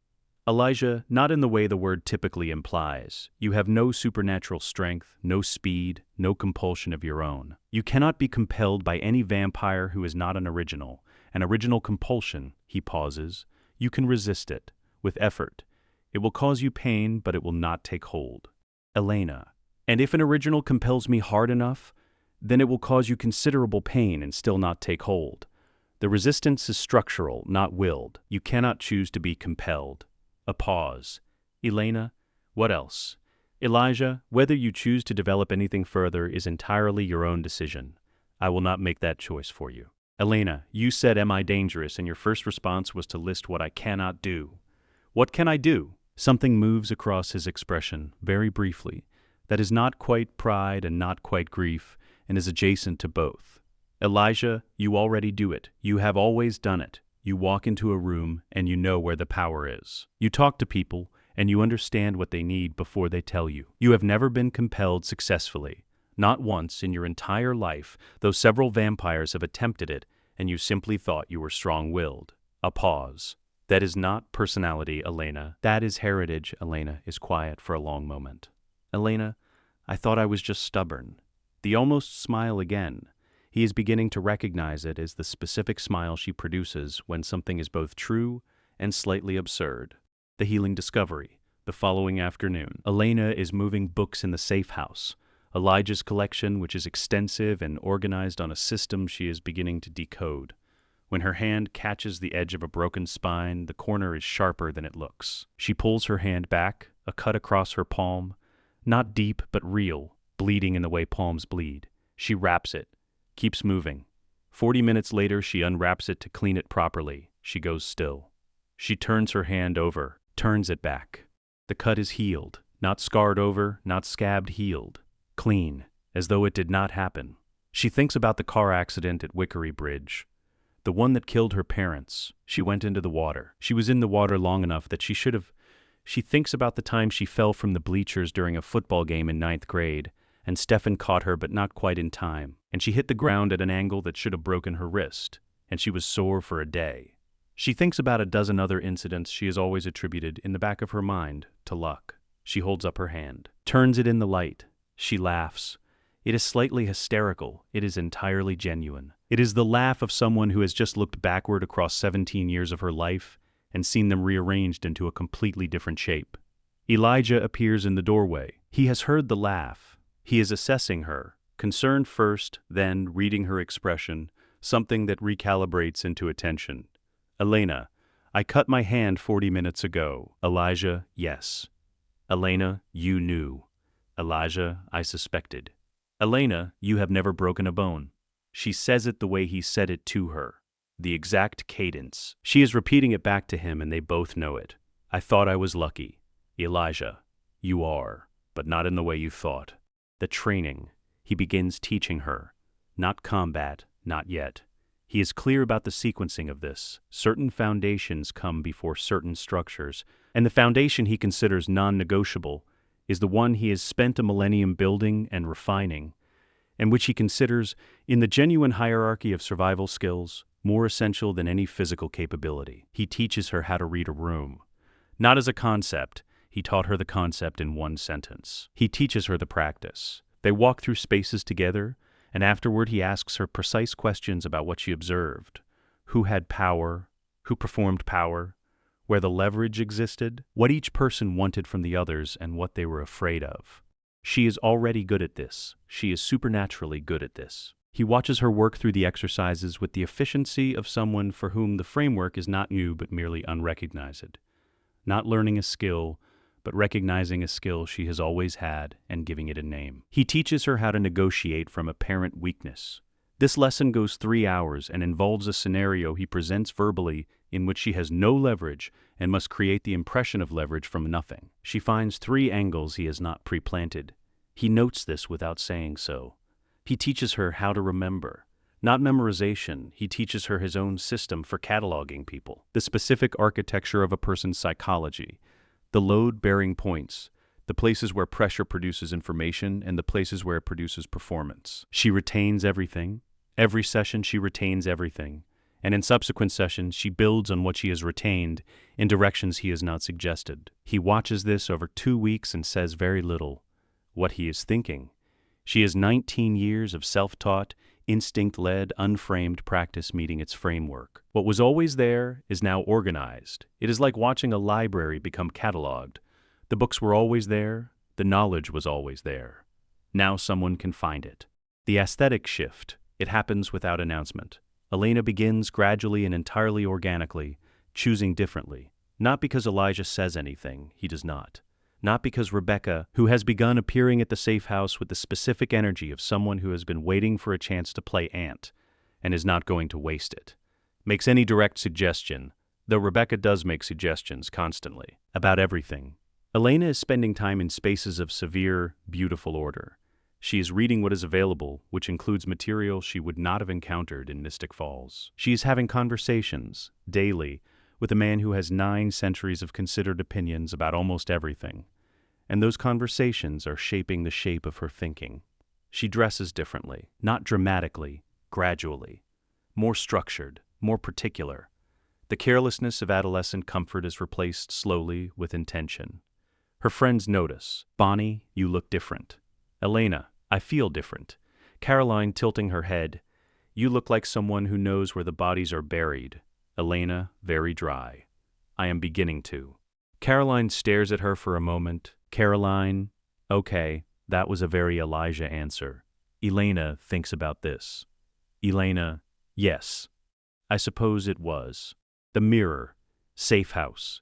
Elijah, not in the way the word typically implies. You have no supernatural strength, no speed, no compulsion of your own. You cannot be compelled by any vampire who is not an original. An original compulsion, he pauses. You can resist it, with effort. It will cause you pain, but it will not take hold. Elena, and if an original compels me hard enough, then it will cause you considerable pain and still not take hold. The resistance is structural, not willed. You cannot choose to be compelled. A pause. Elena, what else? Elijah, whether you choose to develop anything further is entirely your own decision. I will not make that choice for you. Elena, you said, am I dangerous? And your first response was to list what I cannot do. What can I do? Something moves across his expression, very briefly, that is not quite pride and not quite grief, and is adjacent to both. Elijah, you already do it. You have always done it. You walk into a room and you know where the power is. You talk to people and you understand what they need before they tell you. You have never been compelled successfully, not once in your entire life, though several vampires have attempted it and you simply thought you were strong-willed. A pause. That is not personality, Elena. That is heritage. Elena is quiet for a long moment. Elena, I thought I was just stubborn. The almost smile again. He is beginning to recognize it as the specific smile she produces when something is both true and slightly absurd. The healing discovery. The following afternoon, Elena is moving books in the safe house. Elijah's collection, which is extensive and organized on a system she is beginning to decode. When her hand catches the edge of a broken spine, the corner is sharper than it looks. She pulls her hand back, a cut across her palm, not deep but real, bleeding in the way palms bleed. She wraps it. Keeps moving. 40 minutes later, she unwraps it to clean it properly. She goes still. She turns her hand over, turns it back. The cut is healed, not scarred over, not scabbed, healed. Clean, as though it did not happen. She thinks about the car accident at Wickery Bridge. The one that killed her parents. She went into the water. She was in the water long enough that she should have. She thinks about the time she fell from the bleachers during a football game in 9th grade, and Stefan caught her but not quite in time, and she hit the ground at an angle that should have broken her wrist, and she was sore for a day. She thinks about a dozen other incidents she has always attributed, in the back of her mind, to luck. She holds up her hand, turns it in the light. She laughs. It is slightly hysterical. It is entirely genuine. It is the laugh of someone who has just looked backward across 17 years of her life and seen them rearranged into a completely different shape. Elijah appears in the doorway. He has heard the laugh. He is assessing her, concerned first, then reading her expression, something that recalibrates into attention. Elena, I cut my hand 40 minutes ago. Elijah, yes. Elena, you knew. Elijah, I suspected. Elena, you have never broken a bone. She says it the way he said it to her. The exact cadence. She is repeating it back to him and they both know it. I thought I was lucky. Elijah, you are, but not in the way you thought. The training. He begins teaching her. Not combat, not yet. He is clear about the sequencing of this. Certain foundations come before certain structures, and the foundation he considers non-negotiable is the one he has spent a millennium building and refining, and which he considers, in the genuine hierarchy of survival skills, more essential than any physical capability. He teaches her how to read a room. Not as a concept, he taught her the concept in one sentence. He teaches her the practice. They walk through spaces together, and afterward he asks her precise questions about what she observed. Who had power? Who performed power? Where the leverage existed? What each person wanted from the others and what they were afraid of. She is already good at this. She is supernaturally good at this. He watches her work through the exercises with the efficiency of someone for whom the framework is not new but merely unrecognized. Not learning a skill, but recognizing a skill she has always had and giving it a name. He teaches her how to negotiate from apparent weakness. This lesson goes 3 hours and involves a scenario he presents verbally in which she has no leverage and must create the impression of leverage from nothing. She finds 3 angles he has not pre-planted. He notes this without saying so. He teaches her how to remember. Not memorization, he teaches her his own system for cataloging people. The specific architecture of a person's psychology. The load-bearing points. The places where pressure produces information and the places where it produces performance. She retains everything. Every session she retains everything. And in subsequent sessions she builds on what she has retained in directions he has not suggested. He watches this over 2 weeks and says very little. What he is thinking. She has 19 years of self-taught, instinct-led, unframed practice meeting its framework. What was always there is now organized. It is like watching a library become cataloged. The books were always there. The knowledge was always there. Now someone can find it. The aesthetic shift. It happens without announcement. Elena begins gradually and entirely organically, choosing differently. Not because Elijah says anything, he does not. Not because Rebekah, who has begun appearing at the safe house with the specific energy of someone who has been waiting for a chance to play aunt, and is not going to waste it, makes any direct suggestion, though Rebekah does make suggestions constantly, about everything. Elena is spending time in spaces of severe, beautiful order. She is reading what is available, which includes material she would not have encountered in Mystic Falls. She is having conversations, daily, with a man who has 9 centuries of considered opinions about almost everything. And those conversations are shaping the shape of her thinking. She dresses differently, not dramatically, gradually. More structured, more particular. The carelessness of adolescent comfort is replaced slowly with intention. Her friends notice. Bonnie, you look different. Elena, I feel different. Caroline tilting her head. You look like someone who knows where the bodies are buried. Elena, very dry. I am beginning to. Caroline stares at her for a moment. Caroline, okay, that was a very Elijah answer. Elena thinks about this. Elena, yes, I suppose it was. The mirror, safe house.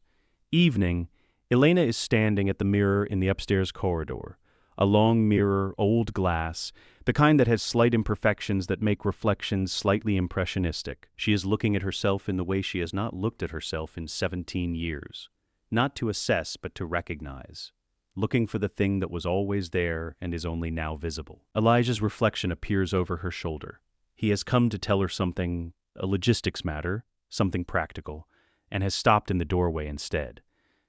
Evening, Elena is standing at the mirror in the upstairs corridor. A long mirror, old glass, the kind that has slight imperfections that make reflections slightly impressionistic. She is looking at herself in the way she has not looked at herself in 17 years. Not to assess, but to recognize. Looking for the thing that was always there and is only now visible. Elijah's reflection appears over her shoulder. He has come to tell her something, a logistics matter, something practical, and has stopped in the doorway instead.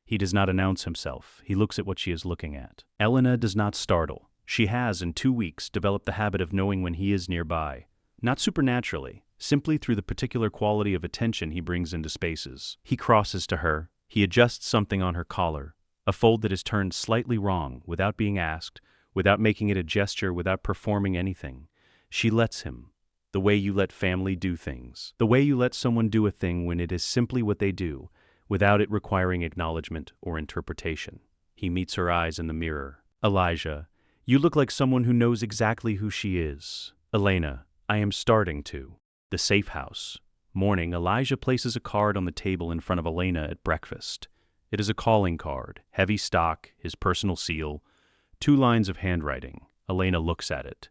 He does not announce himself. He looks at what she is looking at. Elena does not startle. She has, in 2 weeks, developed the habit of knowing when he is nearby. Not supernaturally, simply through the particular quality of attention he brings into spaces. He crosses to her. He adjusts something on her collar, a fold that is turned slightly wrong, without being asked, without making it a gesture, without performing anything. She lets him. The way you let family do things. The way you let someone do a thing when it is simply what they do, without it requiring acknowledgement or interpretation. He meets her eyes in the mirror. Elijah, you look like someone who knows exactly who she is. Elena, I am starting to. The safe house. Morning, Elijah places a card on the table in front of Elena at breakfast. It is a calling card, heavy stock, his personal seal, 2 lines of handwriting. Elena looks at it.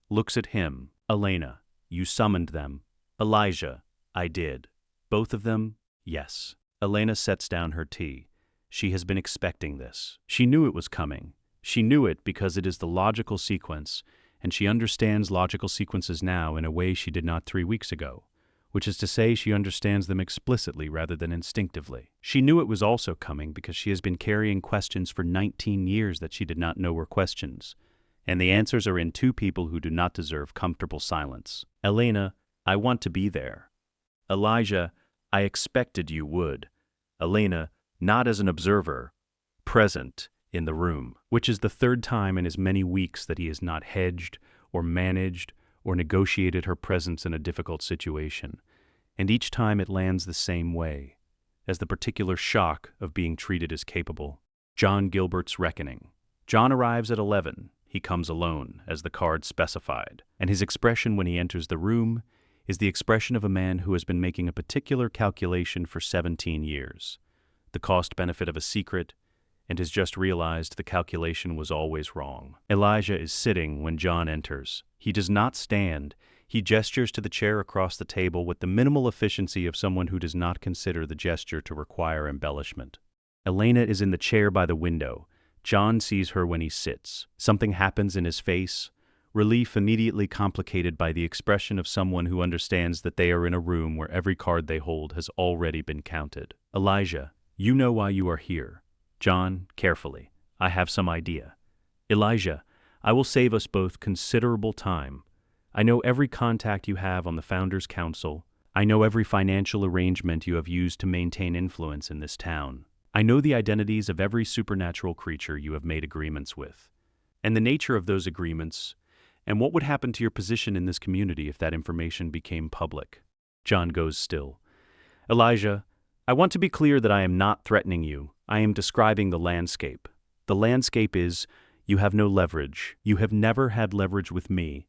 Looks at him. Elena, you summoned them. Elijah, I did. Both of them? Yes. Elena sets down her tea. She has been expecting this. She knew it was coming. She knew it because it is the logical sequence, and she understands logical sequences now in a way she did not 3 weeks ago, which is to say she understands them explicitly rather than instinctively. She knew it was also coming because she has been carrying questions for 19 years that she did not know were questions, and the answers are in 2 people who do not deserve comfortable silence. Elena, I want to be there. Elijah, I expected you would. Elena, not as an observer, present in the room, which is the 3rd time in as many weeks that he has not hedged or managed or negotiated her presence in a difficult situation, and each time it lands the same way, as the particular shock of being treated as capable. John Gilbert's reckoning. John arrives at 11. He comes alone, as the card specified, and his expression when he enters the room is the expression of a man who has been making a particular calculation for 17 years, the cost-benefit of a secret, and has just realized the calculation was always wrong. Elijah is sitting when John enters. He does not stand. He gestures to the chair across the table with the minimal efficiency of someone who does not consider the gesture to require embellishment. Elena is in the chair by the window. John sees her when he sits. Something happens in his face, relief immediately complicated by the expression of someone who understands that they are in a room where every card they hold has already been counted. Elijah, you know why you are here. John, carefully, I have some idea. Elijah, I will save us both considerable time. I know every contact you have on the Founders Council. I know every financial arrangement you have used to maintain influence in this town. I know the identities of every supernatural creature you have made agreements with, and the nature of those agreements, and what would happen to your position in this community if that information became public. John goes still. Elijah, I want to be clear that I am not threatening you. I am describing the landscape. The landscape is, you have no leverage. You have never had leverage with me,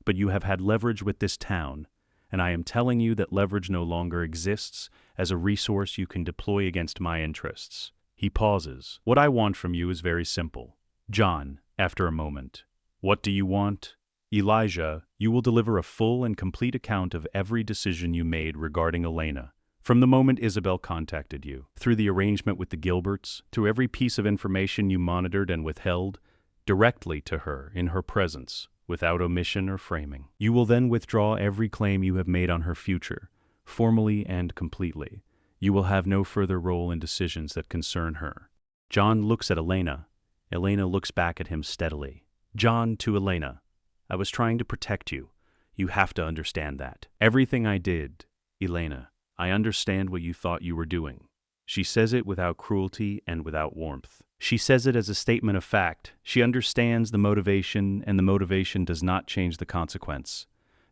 but you have had leverage with this town, and I am telling you that leverage no longer exists as a resource you can deploy against my interests. He pauses. What I want from you is very simple. John, after a moment, what do you want? Elijah, you will deliver a full and complete account of every decision you made regarding Elena. From the moment Isabel contacted you, through the arrangement with the Gilberts, through every piece of information you monitored and withheld, directly to her, in her presence, without omission or framing. You will then withdraw every claim you have made on her future, formally and completely. You will have no further role in decisions that concern her. John looks at Elena. Elena looks back at him steadily. John to Elena, I was trying to protect you. You have to understand that. Everything I did, Elena, I understand what you thought you were doing. She says it without cruelty and without warmth. She says it as a statement of fact. She understands the motivation, and the motivation does not change the consequence.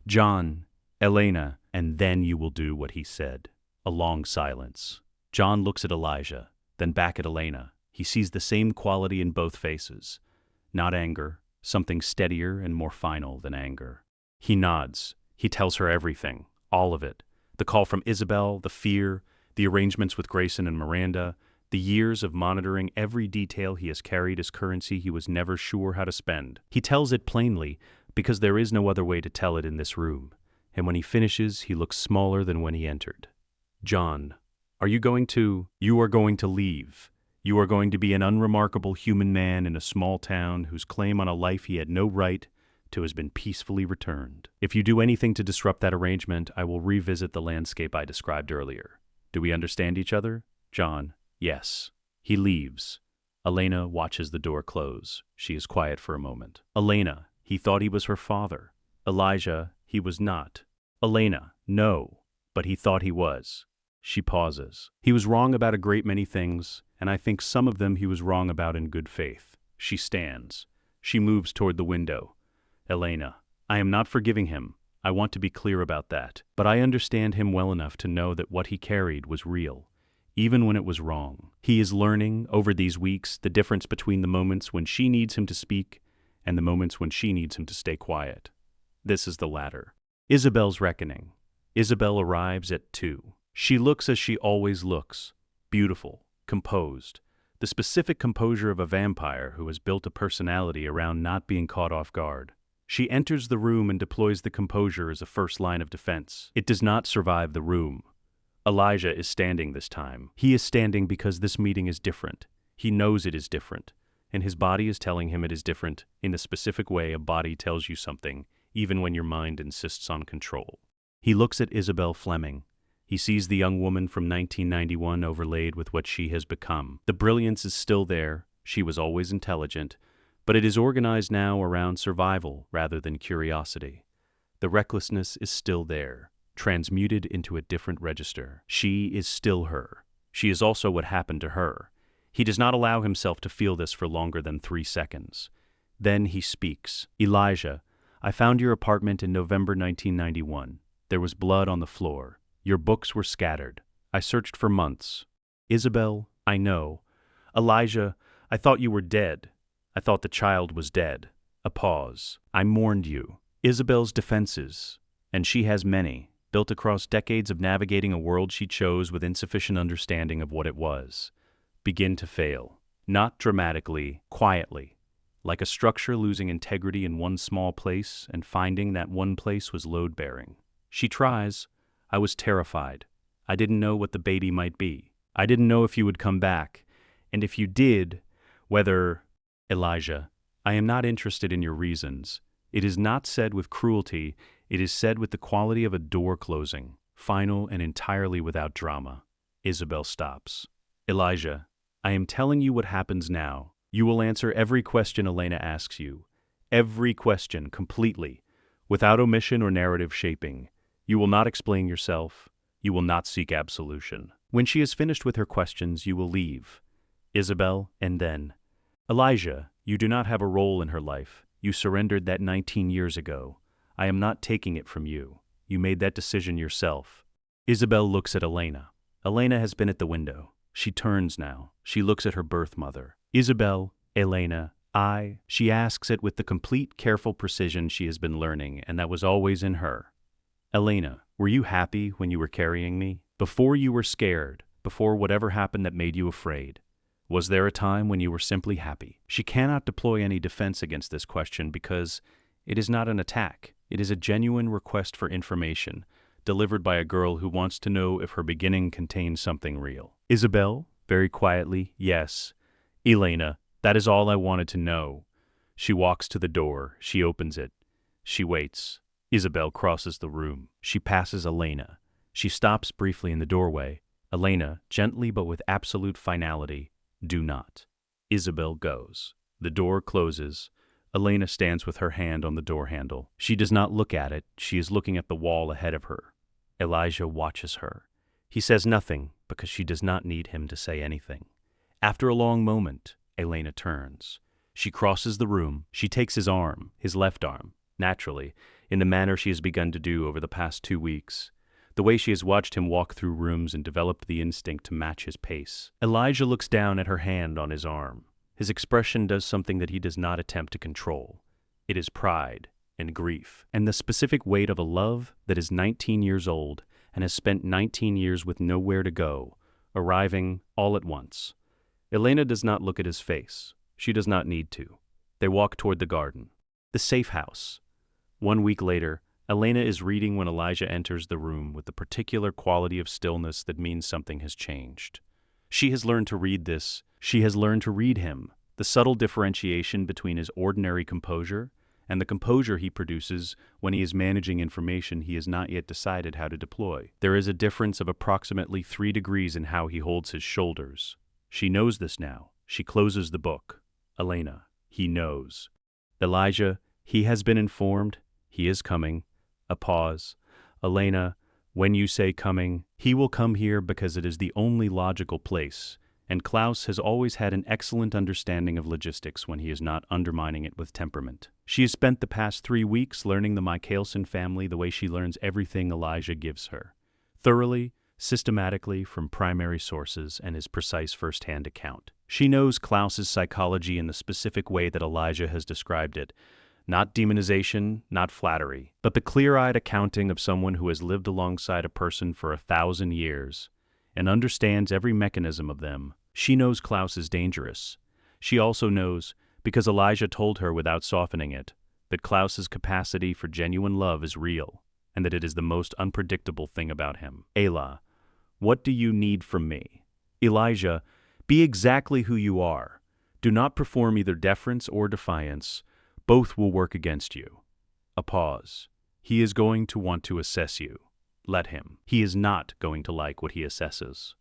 John, Elena, and then you will do what he said. A long silence. John looks at Elijah, then back at Elena. He sees the same quality in both faces. Not anger, something steadier and more final than anger. He nods. He tells her everything, all of it. The call from Isabel, the fear, the arrangements with Grayson and Miranda, the years of monitoring every detail he has carried as currency he was never sure how to spend. He tells it plainly, because there is no other way to tell it in this room, and when he finishes, he looks smaller than when he entered. John, you are going to leave. You are going to be an unremarkable human man in a small town whose claim on a life he had no right to has been peacefully returned. If you do anything to disrupt that arrangement, I will revisit the landscape I described earlier. Do we understand each other? John, yes. He leaves. Elena watches the door close. She is quiet for a moment. Elena, he thought he was her father. Elijah, he was not. Elena, no, but he thought he was. She pauses. He was wrong about a great many things, and I think some of them he was wrong about in good faith. She stands. She moves toward the window. Elena, I am not forgiving him. I want to be clear about that. But I understand him well enough to know that what he carried was real, even when it was wrong. He is learning, over these weeks, the difference between the moments when she needs him to speak and the moments when she needs him to stay quiet. This is the latter. Isabel's reckoning. Isabel arrives at 2. She looks as she always looks, beautiful, composed, the specific composure of a vampire who has built a personality around not being caught off guard. She enters the room and deploys the composure as a first line of defense. It does not survive the room. Elijah is standing this time. He is standing because this meeting is different. He knows it is different, and his body is telling him it is different in the specific way a body tells you something, even when your mind insists on control. He looks at Isabel Fleming. He sees the young woman from 1991 overlaid with what she has become. The brilliance is still there. She was always intelligent, but it is organized now around survival rather than curiosity. The recklessness is still there, transmuted into a different register. She is still her. She is also what happened to her. He does not allow himself to feel this for longer than 3 seconds. Then he speaks. Elijah, I found your apartment in November 1991. There was blood on the floor. Your books were scattered. I searched for months. Isabel, I know. Elijah, I thought you were dead. I thought the child was dead. A pause. I mourned you. Isabel's defenses, and she has many, built across decades of navigating a world she chose with insufficient understanding of what it was, begin to fail. Not dramatically, quietly, like a structure losing integrity in one small place and finding that one place was load-bearing. She tries. I was terrified. I didn't know what the baby might be. I didn't know if you would come back, and if you did, whether... Elijah, I am not interested in your reasons. It is not said with cruelty, it is said with the quality of a door closing, final and entirely without drama. Isabel stops. Elijah, I am telling you what happens now. You will answer every question Elena asks you. Every question, completely, without omission or narrative shaping. You will not explain yourself. You will not seek absolution. When she is finished with her questions, you will leave. Isabel, and then... Elijah, you do not have a role in her life. You surrendered that 19 years ago. I am not taking it from you. You made that decision yourself. Isabel looks at Elena. Elena has been at the window. She turns now. She looks at her birth mother. Isabel, Elena, she asks it with the complete, careful precision she has been learning, and that was always in her. Elena, were you happy when you were carrying me? Before you were scared, before whatever happened that made you afraid? Was there a time when you were simply happy? She cannot deploy any defense against this question because it is not an attack. It is a genuine request for information, delivered by a girl who wants to know if her beginning contains something real. Isabel, very quietly, yes. Elena, that is all I wanted to know. She walks to the door. She opens it. She waits. Isabel crosses the room. She passes Elena. She stops briefly in the doorway. Elena, gently but with absolute finality, do not. Isabel goes. The door closes. Elena stands with her hand on the door handle. She does not look at it. She is looking at the wall ahead of her. Elijah watches her. He says nothing because she does not need him to say anything. After a long moment, Elena turns. She crosses the room. She takes his arm, his left arm, naturally, in the manner she has begun to do over the past 2 weeks. The way she has watched him walk through rooms and developed the instinct to match his pace. Elijah looks down at her hand on his arm. His expression does something that he does not attempt to control. It is pride and grief, and the specific weight of a love that is 19 years old and has spent 19 years with nowhere to go, arriving all at once. Elena does not look at his face. She does not need to. They walk toward the garden. The safe house. 1 week later, Elena is reading when Elijah enters the room with the particular quality of stillness that means something has changed. She has learned to read this. She has learned to read him, the subtle differentiation between his ordinary composure and the composure he produces when he is managing information he has not yet decided how to deploy. There is a difference of approximately 3 degrees in how he holds his shoulders. She knows this now. She closes the book. Elena, he knows. Elijah, he has been informed. He is coming. A pause. Elena, when you say coming, he will come here because it is the only logical place, and Klaus has always had an excellent understanding of logistics when he is not undermining it with temperament. She has spent the past 3 weeks learning the Mikaelson family the way she learns everything Elijah gives her, thoroughly, systematically from primary sources and his precise first-hand account. She knows Klaus's psychology in the specific way that Elijah has described it, not demonization, not flattery, but the clear-eyed accounting of someone who has lived alongside a person for 1,000 years and understands every mechanism of them. She knows Klaus is dangerous. She also knows, because Elijah told her without softening it, that Klaus's capacity for genuine love is real and that it is the most unpredictable thing about him. Ayla, what do you need from me? Elijah, be exactly who you are. Do not perform either deference or defiance. Both will work against you. A pause. He is going to want to assess you. Let him. He is not going to like what he assesses.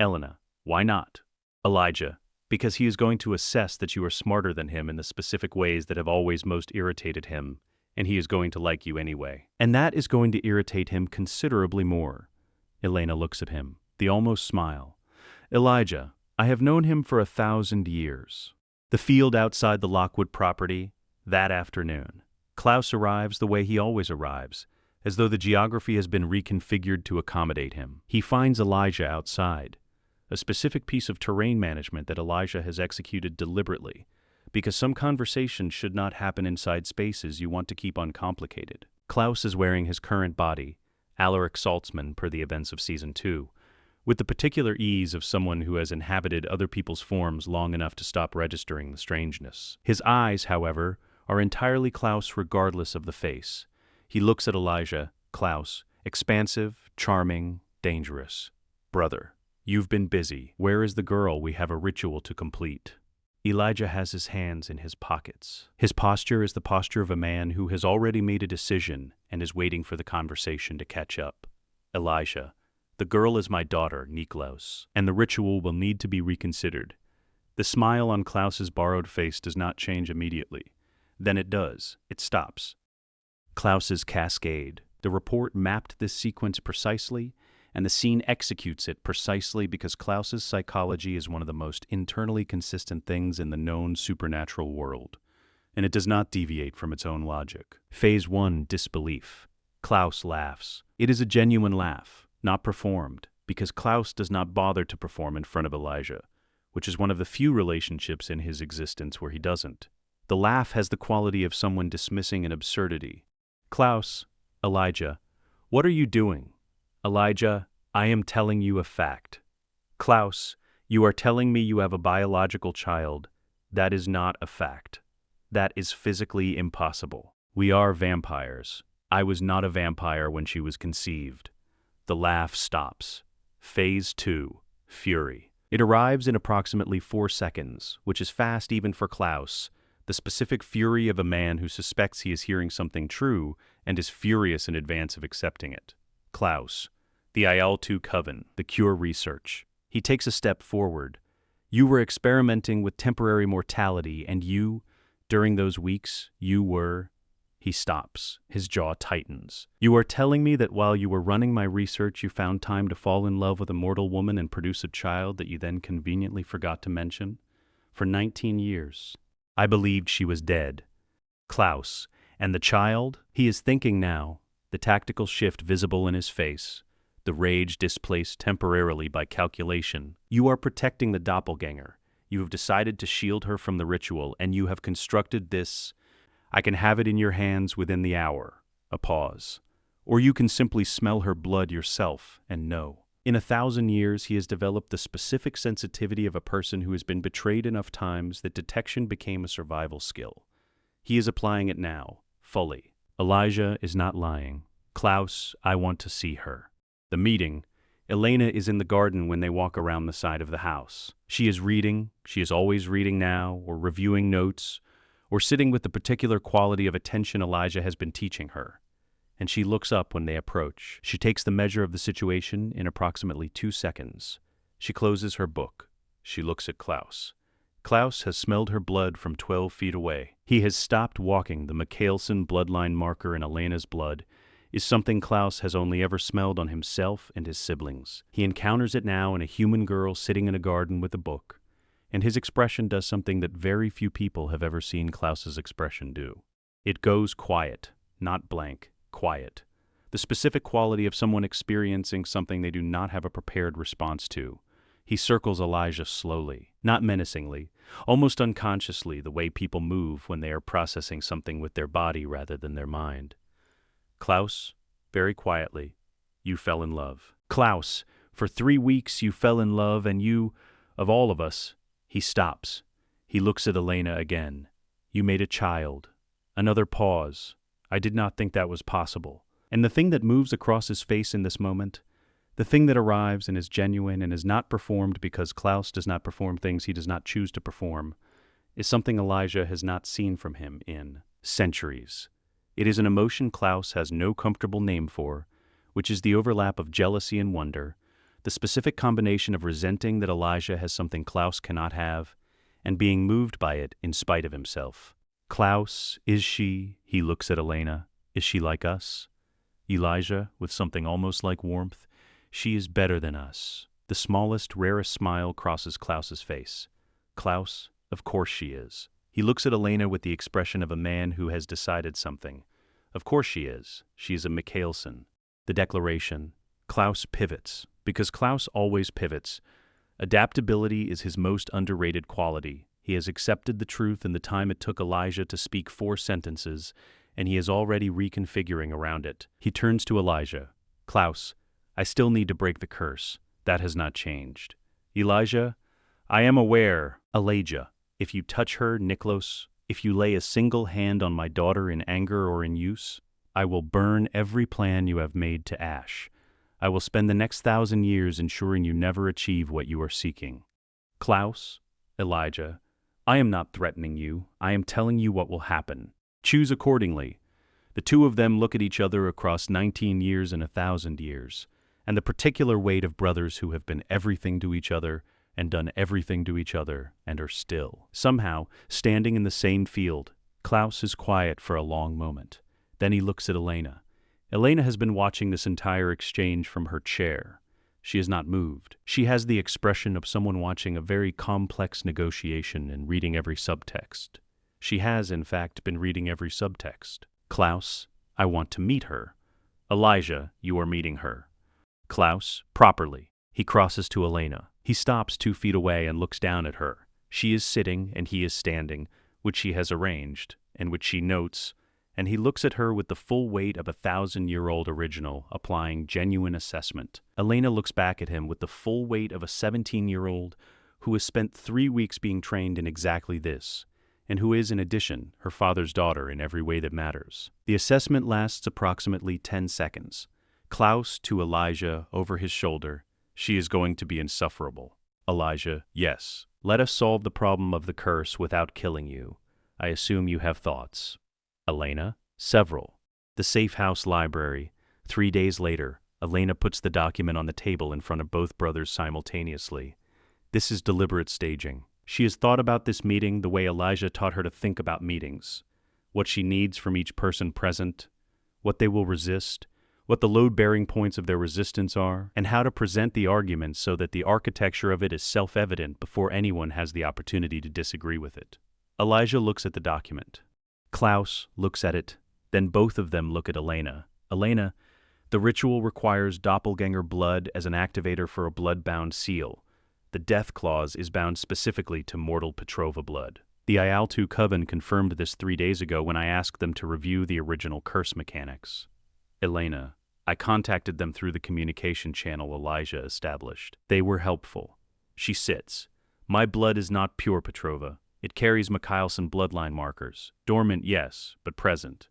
Elena, why not? Elijah, because he is going to assess that you are smarter than him in the specific ways that have always most irritated him, and he is going to like you anyway. And that is going to irritate him considerably more. Elena looks at him, the almost smile. Elijah, I have known him for 1,000 years. The field outside the Lockwood property, that afternoon. Klaus arrives the way he always arrives, as though the geography has been reconfigured to accommodate him. He finds Elijah outside, a specific piece of terrain management that Elijah has executed deliberately, because some conversations should not happen inside spaces you want to keep uncomplicated. Klaus is wearing his current body, Alaric Saltzman per the events of Season 2, with the particular ease of someone who has inhabited other people's forms long enough to stop registering the strangeness. His eyes, however, are entirely Klaus regardless of the face. He looks at Elijah, Klaus, expansive, charming, dangerous. Brother, you've been busy. Where is the girl? We have a ritual to complete. Elijah has his hands in his pockets. His posture is the posture of a man who has already made a decision and is waiting for the conversation to catch up. Elijah, the girl is my daughter, Niklaus, and the ritual will need to be reconsidered. The smile on Klaus's borrowed face does not change immediately. Then it does. It stops. Klaus's cascade. The report mapped this sequence precisely, and the scene executes it precisely because Klaus's psychology is one of the most internally consistent things in the known supernatural world, and it does not deviate from its own logic. Phase 1, disbelief. Klaus laughs. It is a genuine laugh, not performed, because Klaus does not bother to perform in front of Elijah, which is one of the few relationships in his existence where he doesn't. The laugh has the quality of someone dismissing an absurdity. Klaus, Elijah, what are you doing? Elijah, I am telling you a fact. Klaus, you are telling me you have a biological child. That is not a fact. That is physically impossible. We are vampires. I was not a vampire when she was conceived. The laugh stops. Phase 2, fury. It arrives in approximately 4 seconds, which is fast even for Klaus, the specific fury of a man who suspects he is hearing something true and is furious in advance of accepting it. Klaus, the IL-2 coven, the cure research. He takes a step forward. You were experimenting with temporary mortality, and you, during those weeks, you were... He stops. His jaw tightens. You are telling me that while you were running my research, you found time to fall in love with a mortal woman and produce a child that you then conveniently forgot to mention? For 19 years. I believed she was dead. Klaus, and the child? He is thinking now, the tactical shift visible in his face, the rage displaced temporarily by calculation. You are protecting the doppelgänger. You have decided to shield her from the ritual, and you have constructed this. I can have it in your hands within the hour. A pause. Or you can simply smell her blood yourself and know. In 1,000 years, he has developed the specific sensitivity of a person who has been betrayed enough times that detection became a survival skill. He is applying it now, fully. Elijah is not lying. Klaus, I want to see her. The meeting. Elena is in the garden when they walk around the side of the house. She is reading. She is always reading now, or reviewing notes, or sitting with the particular quality of attention Elijah has been teaching her. And she looks up when they approach. She takes the measure of the situation in approximately 2 seconds. She closes her book. She looks at Klaus. Klaus has smelled her blood from 12 feet away. He has stopped walking. The Mikaelson bloodline marker in Elena's blood is something Klaus has only ever smelled on himself and his siblings. He encounters it now in a human girl sitting in a garden with a book, and his expression does something that very few people have ever seen Klaus's expression do. It goes quiet, not blank, quiet. The specific quality of someone experiencing something they do not have a prepared response to. He circles Elijah slowly, not menacingly, almost unconsciously, the way people move when they are processing something with their body rather than their mind. Klaus, very quietly, you fell in love. Klaus, for 3 weeks you fell in love, and you, of all of us, he stops. He looks at Elena again. You made a child. Another pause. I did not think that was possible. And the thing that moves across his face in this moment, the thing that arrives and is genuine and is not performed because Klaus does not perform things he does not choose to perform, is something Elijah has not seen from him in centuries. It is an emotion Klaus has no comfortable name for, which is the overlap of jealousy and wonder, the specific combination of resenting that Elijah has something Klaus cannot have, and being moved by it in spite of himself. Klaus, is she? He looks at Elena. Is she like us? Elijah, with something almost like warmth. She is better than us. The smallest, rarest smile crosses Klaus's face. Klaus, of course she is. He looks at Elena with the expression of a man who has decided something. Of course she is. She is a Mikaelson. The declaration. Klaus pivots, because Klaus always pivots. Adaptability is his most underrated quality. He has accepted the truth in the time it took Elijah to speak 4 sentences, and he is already reconfiguring around it. He turns to Elijah. Klaus, I still need to break the curse. That has not changed. Elijah, I am aware. Elijah, if you touch her, Niklos, if you lay a single hand on my daughter in anger or in use, I will burn every plan you have made to ash. I will spend the next 1,000 years ensuring you never achieve what you are seeking. Klaus, Elijah, I am not threatening you. I am telling you what will happen. Choose accordingly. The two of them look at each other across 19 years and 1,000 years, and the particular weight of brothers who have been everything to each other and done everything to each other and are still, somehow, standing in the same field. Klaus is quiet for a long moment. Then he looks at Elena. Elena has been watching this entire exchange from her chair. She has not moved. She has the expression of someone watching a very complex negotiation and reading every subtext. She has, in fact, been reading every subtext. Klaus, I want to meet her. Elijah, you are meeting her. Klaus, properly. He crosses to Elena. He stops 2 feet away and looks down at her. She is sitting and he is standing, which she has arranged, and which she notes, and he looks at her with the full weight of a 1,000-year-old original, applying genuine assessment. Elena looks back at him with the full weight of a 17-year-old who has spent 3 weeks being trained in exactly this, and who is, in addition, her father's daughter in every way that matters. The assessment lasts approximately 10 seconds. Klaus to Elijah over his shoulder. She is going to be insufferable. Elijah, yes. Let us solve the problem of the curse without killing you. I assume you have thoughts. Elena, several. The safe house library. 3 days later, Elena puts the document on the table in front of both brothers simultaneously. This is deliberate staging. She has thought about this meeting the way Elijah taught her to think about meetings. What she needs from each person present, what they will resist, what the load-bearing points of their resistance are, and how to present the argument so that the architecture of it is self-evident before anyone has the opportunity to disagree with it. Elijah looks at the document. Klaus looks at it. Then both of them look at Elena. Elena, the ritual requires doppelgänger blood as an activator for a blood-bound seal. The death clause is bound specifically to mortal Petrova blood. The IAL-2 Coven confirmed this 3 days ago when I asked them to review the original curse mechanics. Elena, I contacted them through the communication channel Elijah established. They were helpful. She sits. My blood is not pure Petrova. It carries Mikaelson bloodline markers. Dormant, yes, but present.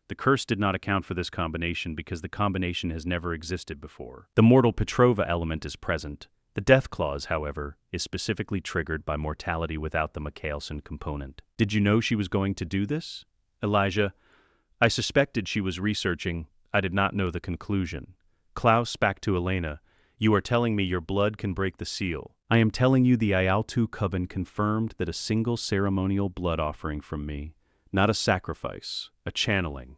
The curse did not account for this combination because the combination has never existed before. The mortal Petrova element is present. The death clause, however, is specifically triggered by mortality without the Mikaelson component. Did you know she was going to do this? Elijah, I suspected she was researching. I did not know the conclusion. Klaus, back to Elena. You are telling me your blood can break the seal. I am telling you the Ialtu coven confirmed that a single ceremonial blood offering from me, not a sacrifice, a channeling,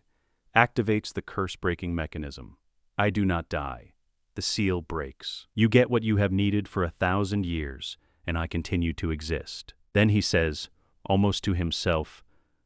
activates the curse-breaking mechanism. I do not die. The seal breaks. You get what you have needed for 1,000 years, and I continue to exist. Then he says, almost to himself,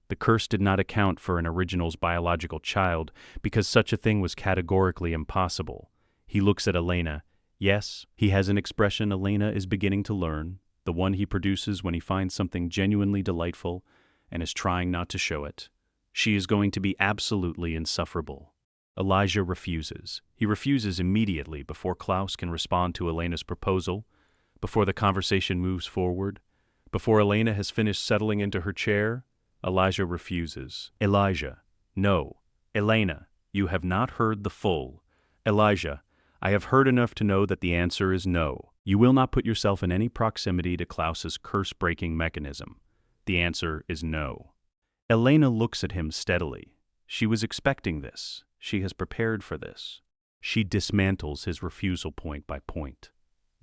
the curse did not account for an original's biological child because such a thing was categorically impossible. He looks at Elena. Yes, he has an expression Elena is beginning to learn, the one he produces when he finds something genuinely delightful and is trying not to show it. She is going to be absolutely insufferable. Elijah refuses. He refuses immediately before Klaus can respond to Elena's proposal, before the conversation moves forward, before Elena has finished settling into her chair. Elijah refuses. Elijah, no. Elena, you have not heard the full. Elijah, I have heard enough to know that the answer is no. You will not put yourself in any proximity to Klaus's curse-breaking mechanism. The answer is no. Elena looks at him steadily. She was expecting this. She has prepared for this. She dismantles his refusal point by point.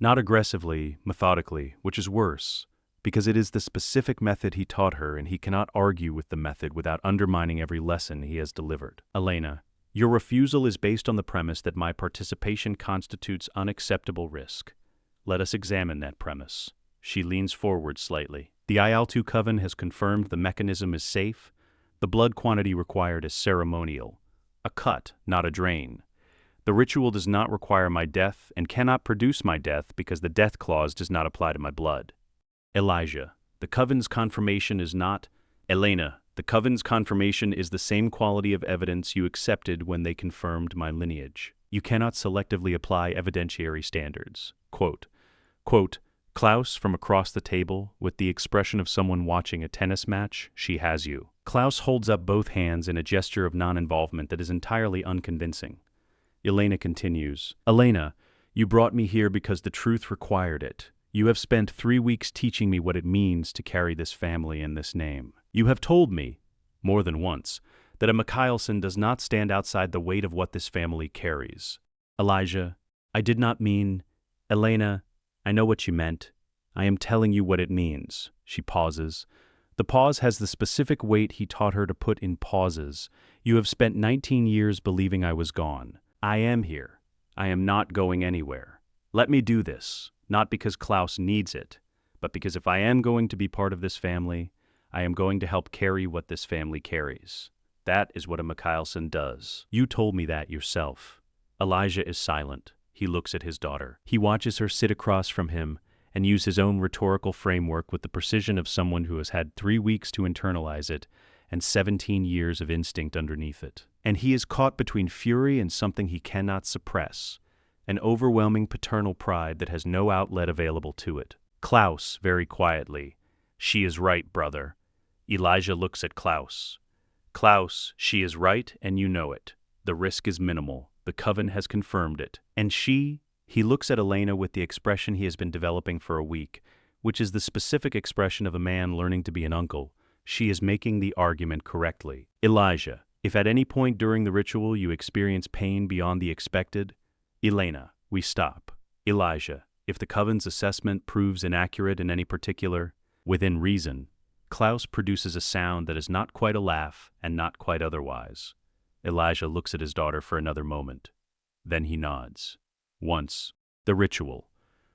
Not aggressively, methodically, which is worse, because it is the specific method he taught her and he cannot argue with the method without undermining every lesson he has delivered. Elena, your refusal is based on the premise that my participation constitutes unacceptable risk. Let us examine that premise. She leans forward slightly. The Ialtu coven has confirmed the mechanism is safe. The blood quantity required is ceremonial. A cut, not a drain. The ritual does not require my death and cannot produce my death because the death clause does not apply to my blood. Elijah, the coven's confirmation is not... Elena, the coven's confirmation is the same quality of evidence you accepted when they confirmed my lineage. You cannot selectively apply evidentiary standards. Quote, Klaus from across the table, with the expression of someone watching a tennis match, she has you. Klaus holds up both hands in a gesture of non-involvement that is entirely unconvincing. Elena continues, Elena, you brought me here because the truth required it. You have spent 3 weeks teaching me what it means to carry this family and this name. You have told me, more than once, that a Mikaelson does not stand outside the weight of what this family carries. Elijah, I did not mean... Elena, I know what you meant. I am telling you what it means. She pauses. The pause has the specific weight he taught her to put in pauses. You have spent 19 years believing I was gone. I am here. I am not going anywhere. Let me do this, not because Klaus needs it, but because if I am going to be part of this family, I am going to help carry what this family carries. That is what a Mikaelson does. You told me that yourself. Elijah is silent. He looks at his daughter. He watches her sit across from him and use his own rhetorical framework with the precision of someone who has had 3 weeks to internalize it and 17 years of instinct underneath it. And he is caught between fury and something he cannot suppress, an overwhelming paternal pride that has no outlet available to it. Klaus, very quietly, she is right, brother. Elijah looks at Klaus. Klaus, she is right, and you know it. The risk is minimal. The coven has confirmed it. And she, he looks at Elena with the expression he has been developing for a week, which is the specific expression of a man learning to be an uncle. She is making the argument correctly. Elijah, if at any point during the ritual you experience pain beyond the expected, Elena, we stop. Elijah, if the coven's assessment proves inaccurate in any particular, within reason, Klaus produces a sound that is not quite a laugh and not quite otherwise. Elijah looks at his daughter for another moment. Then he nods. Once, the ritual.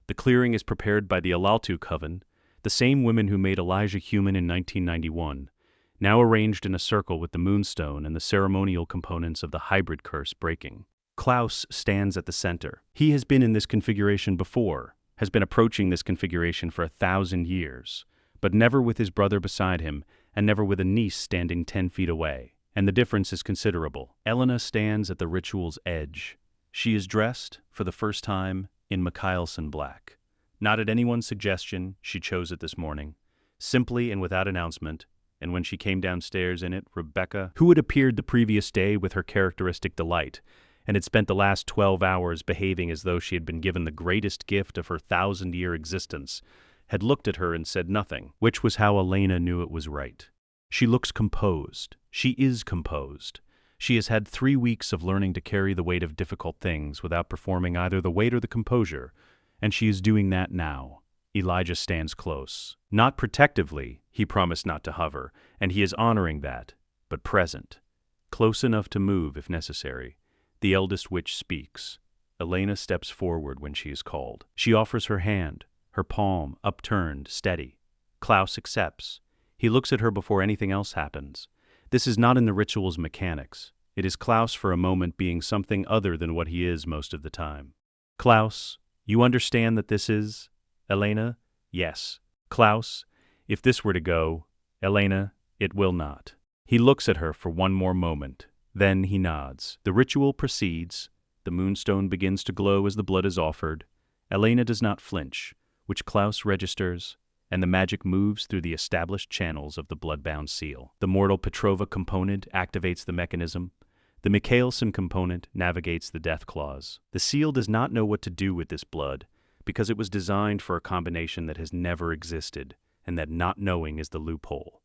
The clearing is prepared by the Ialtu coven, the same women who made Elijah human in 1991, now arranged in a circle with the moonstone and the ceremonial components of the hybrid curse breaking. Klaus stands at the center. He has been in this configuration before, has been approaching this configuration for 1,000 years, but never with his brother beside him and never with a niece standing 10 feet away. And the difference is considerable. Elena stands at the ritual's edge. She is dressed, for the first time, in Mikaelson black. Not at anyone's suggestion, she chose it this morning. Simply and without announcement, and when she came downstairs in it, Rebekah, who had appeared the previous day with her characteristic delight, and had spent the last 12 hours behaving as though she had been given the greatest gift of her 1,000-year existence, had looked at her and said nothing, which was how Elena knew it was right. She looks composed. She is composed. She has had 3 weeks of learning to carry the weight of difficult things without performing either the weight or the composure, and she is doing that now. Elijah stands close. Not protectively, he promised not to hover, and he is honoring that, but present. Close enough to move if necessary. The eldest witch speaks. Elena steps forward when she is called. She offers her hand, her palm upturned, steady. Klaus accepts. He looks at her before anything else happens. This is not in the ritual's mechanics. It is Klaus for a moment being something other than what he is most of the time. Klaus, you understand that this is... Elena? Yes. Klaus, if this were to go, Elena, it will not. He looks at her for one more moment. Then he nods. The ritual proceeds. The moonstone begins to glow as the blood is offered. Elena does not flinch, which Klaus registers, and the magic moves through the established channels of the blood-bound seal. The mortal Petrova component activates the mechanism. The Mikaelson component navigates the death clause. The seal does not know what to do with this blood, because it was designed for a combination that has never existed, and that not knowing is the loophole,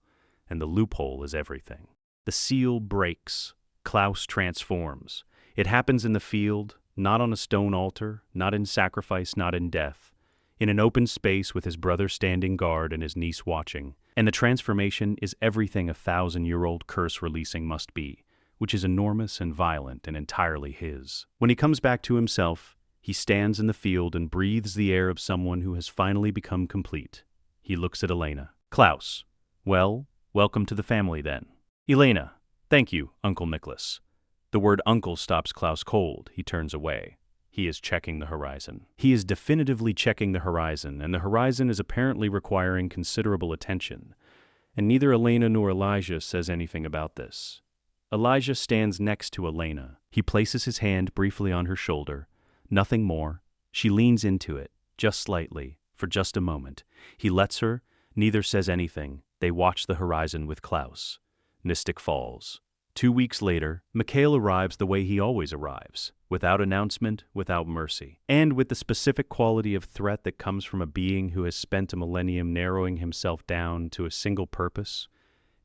and the loophole is everything. The seal breaks. Klaus transforms. It happens in the field, not on a stone altar, not in sacrifice, not in death, in an open space with his brother standing guard and his niece watching. And the transformation is everything a 1,000-year-old curse releasing must be, which is enormous and violent and entirely his. When he comes back to himself, he stands in the field and breathes the air of someone who has finally become complete. He looks at Elena. Klaus, well, welcome to the family then. Elena, thank you, Uncle Nicholas. The word uncle stops Klaus cold. He turns away. He is checking the horizon. He is definitively checking the horizon, and the horizon is apparently requiring considerable attention. And neither Elena nor Elijah says anything about this. Elijah stands next to Elena. He places his hand briefly on her shoulder. Nothing more. She leans into it, just slightly, for just a moment. He lets her. Neither says anything. They watch the horizon with Klaus. Mystic Falls. 2 weeks later, Mikael arrives the way he always arrives, without announcement, without mercy, and with the specific quality of threat that comes from a being who has spent a millennium narrowing himself down to a single purpose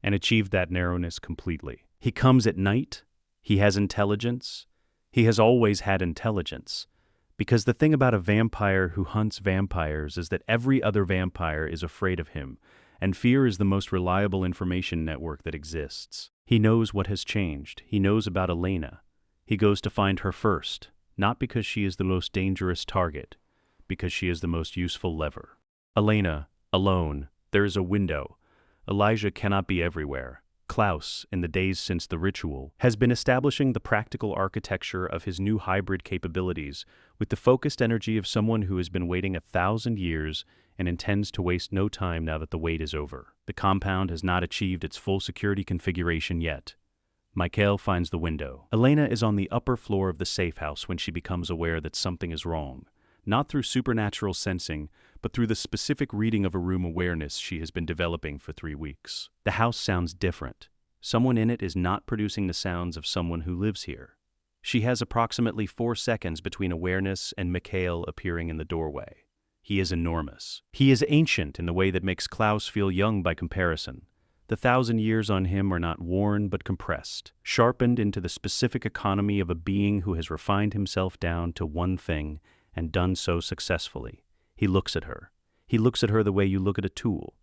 and achieved that narrowness completely. He comes at night. He has intelligence. He has always had intelligence. Because the thing about a vampire who hunts vampires is that every other vampire is afraid of him, and fear is the most reliable information network that exists. He knows what has changed. He knows about Elena. He goes to find her first, not because she is the most dangerous target, because she is the most useful lever. Elena, alone, there is a window. Elijah cannot be everywhere. Klaus, in the days since the ritual, has been establishing the practical architecture of his new hybrid capabilities with the focused energy of someone who has been waiting 1,000 years and intends to waste no time now that the wait is over. The compound has not achieved its full security configuration yet. Mikael finds the window. Elena is on the upper floor of the safe house when she becomes aware that something is wrong, not through supernatural sensing, but through the specific reading of a room awareness she has been developing for 3 weeks. The house sounds different. Someone in it is not producing the sounds of someone who lives here. She has approximately 4 seconds between awareness and Mikael appearing in the doorway. He is enormous. He is ancient in the way that makes Klaus feel young by comparison. The 1,000 years on him are not worn but compressed, sharpened into the specific economy of a being who has refined himself down to one thing and done so successfully. He looks at her. He looks at her the way you look at a tool,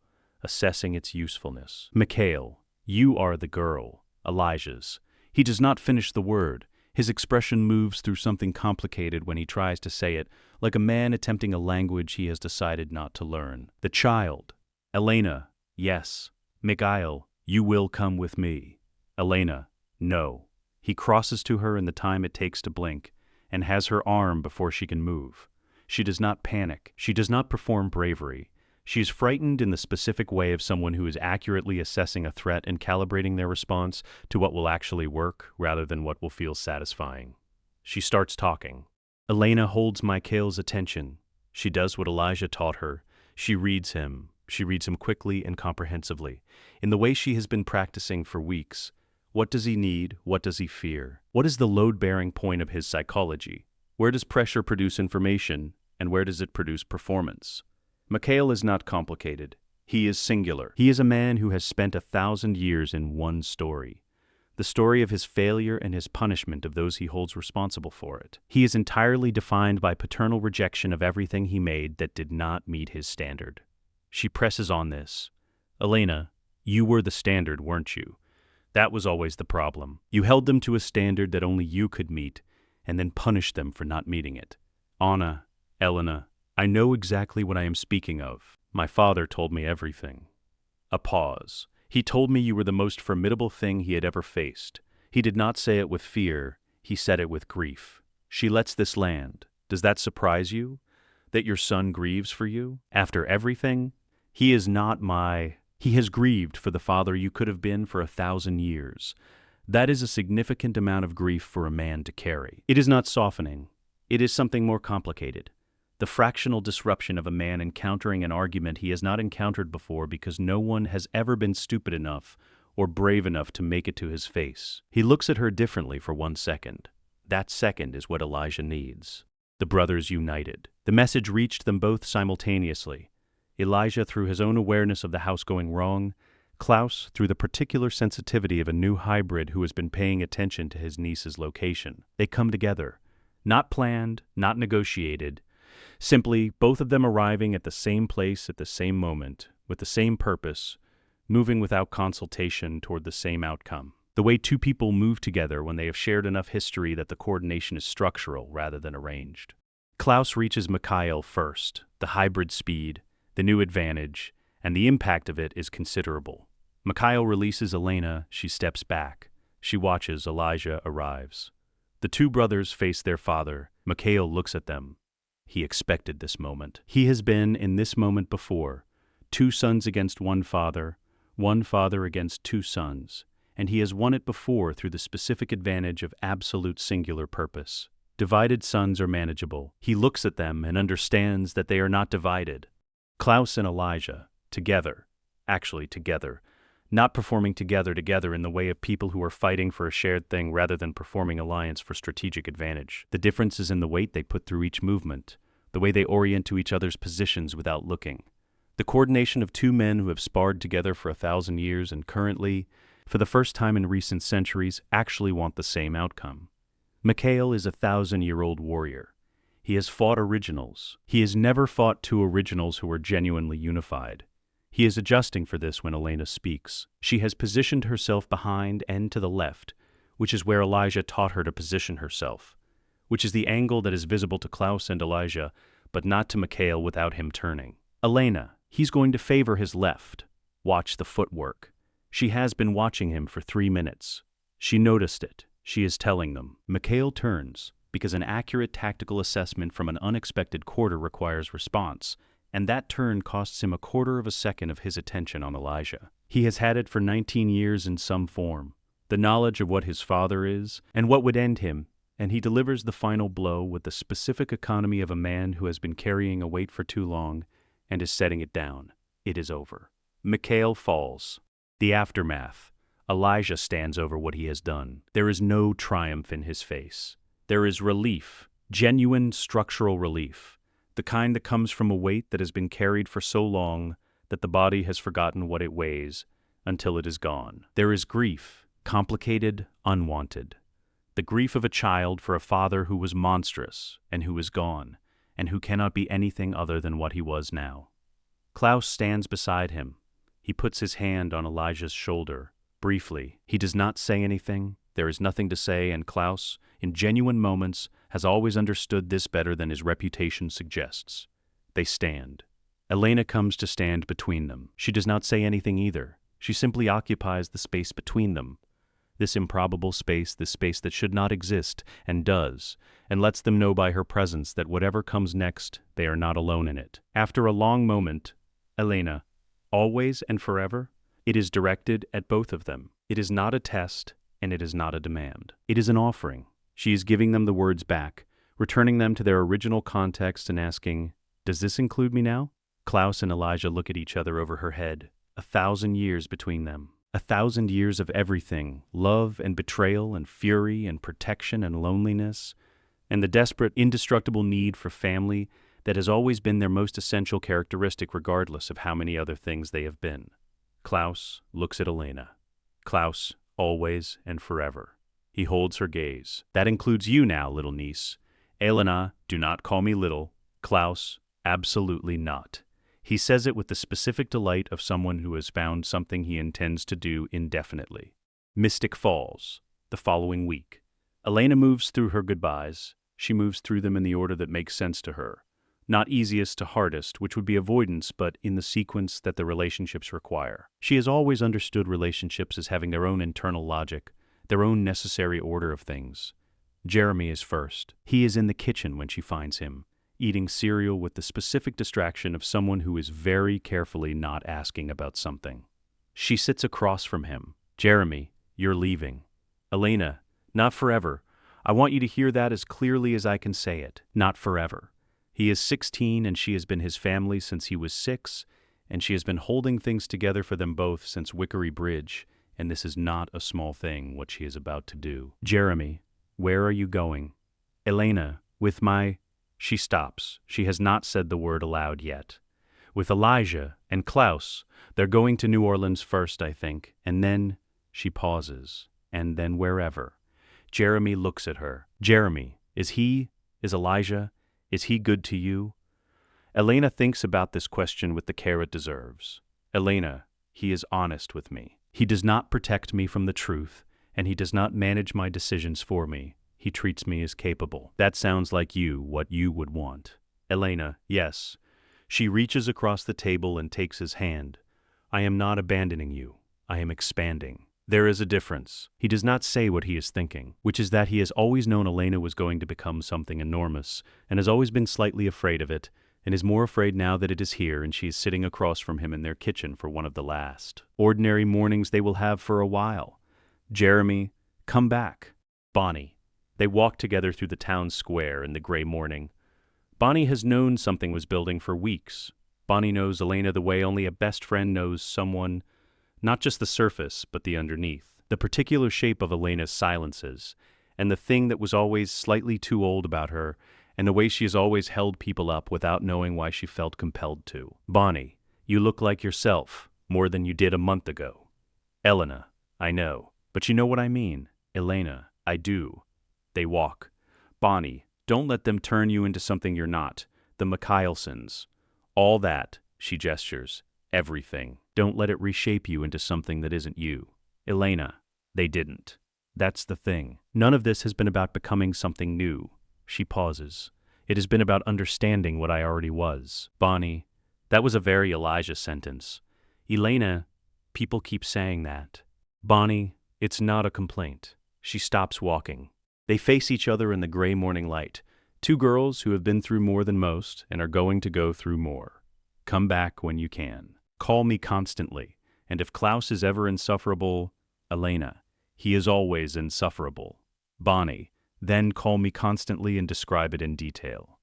assessing its usefulness. Mikael, you are the girl. Elijah's. He does not finish the word. His expression moves through something complicated when he tries to say it, like a man attempting a language he has decided not to learn. The child. Elena, yes. Mikael, you will come with me. Elena, no. He crosses to her in the time it takes to blink, and has her arm before she can move. She does not panic. She does not perform bravery. She is frightened in the specific way of someone who is accurately assessing a threat and calibrating their response to what will actually work rather than what will feel satisfying. She starts talking. Elena holds Mikael's attention. She does what Elijah taught her. She reads him. She reads him quickly and comprehensively, in the way she has been practicing for weeks. What does he need? What does he fear? What is the load-bearing point of his psychology? Where does pressure produce information, and where does it produce performance? Mikael is not complicated. He is singular. He is a man who has spent 1,000 years in one story. The story of his failure and his punishment of those he holds responsible for it. He is entirely defined by paternal rejection of everything he made that did not meet his standard. She presses on this. Elena, you were the standard, weren't you? That was always the problem. You held them to a standard that only you could meet, and then punished them for not meeting it. Anna, Elena, I know exactly what I am speaking of. My father told me everything. A pause. He told me you were the most formidable thing he had ever faced. He did not say it with fear, he said it with grief. She lets this land. Does that surprise you? That your son grieves for you? After everything? He is not He has grieved for the father you could have been for 1,000 years. That is a significant amount of grief for a man to carry. It is not softening. It is something more complicated. The fractional disruption of a man encountering an argument he has not encountered before because no one has ever been stupid enough or brave enough to make it to his face. He looks at her differently for 1 second. That second is what Elijah needs. The brothers united. The message reached them both simultaneously. Elijah through his own awareness of the house going wrong, Klaus through the particular sensitivity of a new hybrid who has been paying attention to his niece's location. They come together. Not planned, not negotiated. Simply, both of them arriving at the same place at the same moment, with the same purpose, moving without consultation toward the same outcome. The way two people move together when they have shared enough history that the coordination is structural rather than arranged. Klaus reaches Mikael first, the hybrid speed, the new advantage, and the impact of it is considerable. Mikael releases Elena, she steps back. She watches Elijah arrives. The two brothers face their father. Mikael looks at them. He expected this moment. He has been in this moment before. 2 sons against 1 father against 2 sons, and he has won it before through the specific advantage of absolute singular purpose. Divided sons are manageable. He looks at them and understands that they are not divided. Klaus and Elijah, together, not performing together in the way of people who are fighting for a shared thing rather than performing alliance for strategic advantage. The difference is in the weight they put through each movement, the way they orient to each other's positions without looking. The coordination of 2 men who have sparred together for 1,000 years and currently, for the first time in recent centuries, actually want the same outcome. Mikael is a 1,000-year-old warrior. He has fought originals. He has never fought 2 originals who are genuinely unified. He is adjusting for this when Elena speaks. She has positioned herself behind and to the left, which is where Elijah taught her to position herself, which is the angle that is visible to Klaus and Elijah, but not to Mikael without him turning. Elena, he's going to favor his left. Watch the footwork. She has been watching him for 3 minutes. She noticed it. She is telling them. Mikael turns, because an accurate tactical assessment from an unexpected quarter requires response, and that turn costs him 1/4 of a second of his attention on Elijah. He has had it for 19 years in some form, the knowledge of what his father is and what would end him, and he delivers the final blow with the specific economy of a man who has been carrying a weight for too long and is setting it down. It is over. Mikael falls. The aftermath. Elijah stands over what he has done. There is no triumph in his face. There is relief, genuine structural relief. The kind that comes from a weight that has been carried for so long that the body has forgotten what it weighs until it is gone. There is grief, complicated, unwanted. The grief of a child for a father who was monstrous and who is gone, and who cannot be anything other than what he was now. Klaus stands beside him. He puts his hand on Elijah's shoulder. Briefly, he does not say anything. There is nothing to say, and Klaus, in genuine moments, has always understood this better than his reputation suggests. They stand. Elena comes to stand between them. She does not say anything either. She simply occupies the space between them. This improbable space, this space that should not exist, and does, and lets them know by her presence that whatever comes next, they are not alone in it. After a long moment, Elena, always and forever, it is directed at both of them. It is not a test, and it is not a demand. It is an offering. She is giving them the words back, returning them to their original context and asking, "Does this include me now?" Klaus and Elijah look at each other over her head. 1,000 years between them. 1,000 years of everything, love and betrayal and fury and protection and loneliness, and the desperate, indestructible need for family that has always been their most essential characteristic regardless of how many other things they have been. Klaus looks at Elena. Klaus, always and forever. He holds her gaze. That includes you now, little niece. Elena, do not call me little. Klaus, absolutely not. He says it with the specific delight of someone who has found something he intends to do indefinitely. Mystic Falls, the following week. Elena moves through her goodbyes. She moves through them in the order that makes sense to her. Not easiest to hardest, which would be avoidance, but in the sequence that the relationships require. She has always understood relationships as having their own internal logic, their own necessary order of things. Jeremy is first. He is in the kitchen when she finds him, eating cereal with the specific distraction of someone who is very carefully not asking about something. She sits across from him. Jeremy, you're leaving. Elena, not forever. I want you to hear that as clearly as I can say it. Not forever. He is 16 and she has been his family since he was 6, and she has been holding things together for them both since Wickery Bridge, and this is not a small thing what she is about to do. Jeremy, where are you going? Elena, with my... She stops. She has not said the word aloud yet. With Elijah and Klaus, they're going to New Orleans first, I think, and then she pauses, and then wherever. Jeremy looks at her. Jeremy, is Elijah, is he good to you? Elena thinks about this question with the care it deserves. Elena, he is honest with me. He does not protect me from the truth, and he does not manage my decisions for me. He treats me as capable. That sounds like you, what you would want. Elena, yes. She reaches across the table and takes his hand. I am not abandoning you. I am expanding. There is a difference. He does not say what he is thinking, which is that he has always known Elena was going to become something enormous, and has always been slightly afraid of it, and is more afraid now that it is here and she is sitting across from him in their kitchen for one of the last ordinary mornings they will have for a while. Jeremy, come back. Bonnie. They walk together through the town square in the gray morning. Bonnie has known something was building for weeks. Bonnie knows Elena the way only a best friend knows someone, not just the surface, but the underneath. The particular shape of Elena's silences, and the thing that was always slightly too old about her, and the way she has always held people up without knowing why she felt compelled to. Bonnie, you look like yourself, more than you did a month ago. Elena, I know, but you know what I mean. Elena, I do. They walk. Bonnie, don't let them turn you into something you're not. The Mikaelsons. All that, she gestures. Everything. Don't let it reshape you into something that isn't you. Elena, they didn't. That's the thing. None of this has been about becoming something new. She pauses. It has been about understanding what I already was. Bonnie, that was a very Elijah sentence. Elena, people keep saying that. Bonnie, it's not a complaint. She stops walking. They face each other in the gray morning light, two girls who have been through more than most and are going to go through more. Come back when you can. Call me constantly, and if Klaus is ever insufferable, Elena, he is always insufferable. Bonnie, then call me constantly and describe it in detail.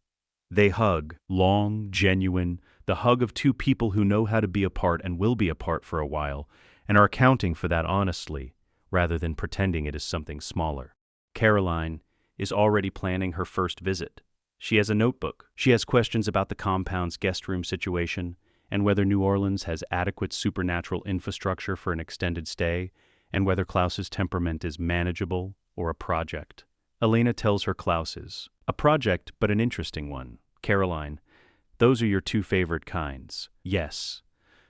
They hug, long, genuine, the hug of two people who know how to be apart and will be apart for a while, and are accounting for that honestly, rather than pretending it is something smaller. Caroline is already planning her first visit. She has a notebook. She has questions about the compound's guest room situation and whether New Orleans has adequate supernatural infrastructure for an extended stay and whether Klaus's temperament is manageable or a project. Elena tells her Klaus is a project, but an interesting one. Caroline, those are your two favorite kinds. Yes.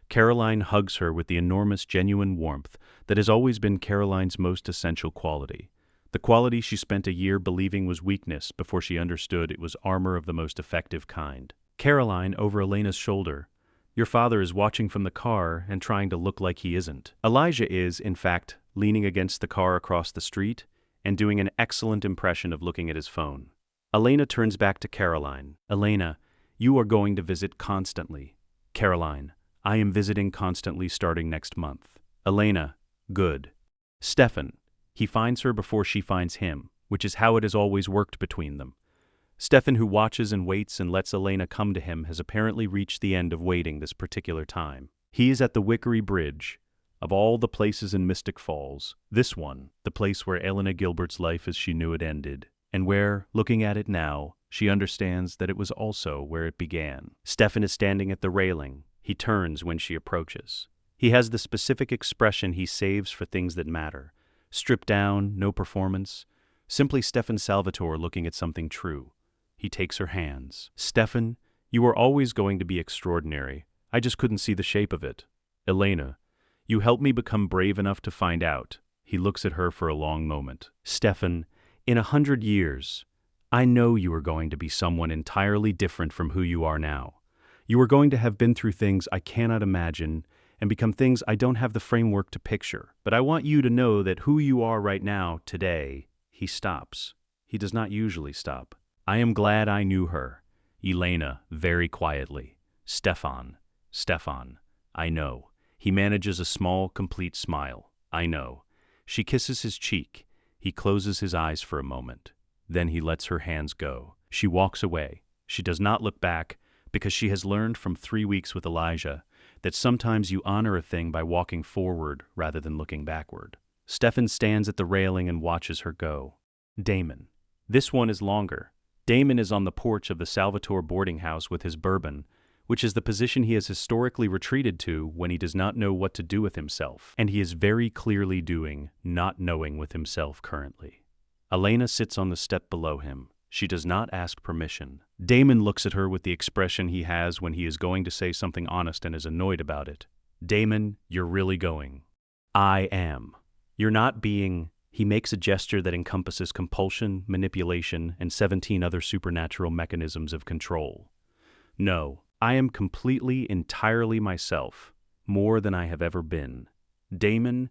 Caroline hugs her with the enormous genuine warmth that has always been Caroline's most essential quality. The quality she spent a year believing was weakness before she understood it was armor of the most effective kind. Caroline over Elena's shoulder. Your father is watching from the car and trying to look like he isn't. Elijah is, in fact, leaning against the car across the street and doing an excellent impression of looking at his phone. Elena turns back to Caroline. Elena, you are going to visit constantly. Caroline, I am visiting constantly starting next month. Elena, good. Stefan, he finds her before she finds him, which is how it has always worked between them. Stefan, who watches and waits and lets Elena come to him, has apparently reached the end of waiting this particular time. He is at the Wickery Bridge. Of all the places in Mystic Falls, this one, the place where Elena Gilbert's life as she knew it ended, and where, looking at it now, she understands that it was also where it began. Stefan is standing at the railing. He turns when she approaches. He has the specific expression he saves for things that matter. Stripped down, no performance. Simply Stefan Salvatore looking at something true. He takes her hands. Stefan, you are always going to be extraordinary. I just couldn't see the shape of it. Elena, you helped me become brave enough to find out. He looks at her for a long moment. Stefan, in 100 years, I know you are going to be someone entirely different from who you are now. You are going to have been through things I cannot imagine and become things I don't have the framework to picture. But I want you to know that who you are right now, today, he stops. He does not usually stop. I am glad I knew her. Elena, very quietly. Stefan, I know. He manages a small, complete smile. I know. She kisses his cheek. He closes his eyes for a moment. Then he lets her hands go. She walks away. She does not look back because she has learned from 3 weeks with Elijah that sometimes you honor a thing by walking forward rather than looking backward. Stefan stands at the railing and watches her go. Damon. This one is longer. Damon is on the porch of the Salvatore boarding house with his bourbon, which is the position he has historically retreated to when he does not know what to do with himself, and he is very clearly doing not knowing with himself currently. Elena sits on the step below him. She does not ask permission. Damon looks at her with the expression he has when he is going to say something honest and is annoyed about it. Damon, you're really going. I am. You're not being. He makes a gesture that encompasses compulsion, manipulation, and 17 other supernatural mechanisms of control. No, I am completely, entirely myself, more than I have ever been. Damon,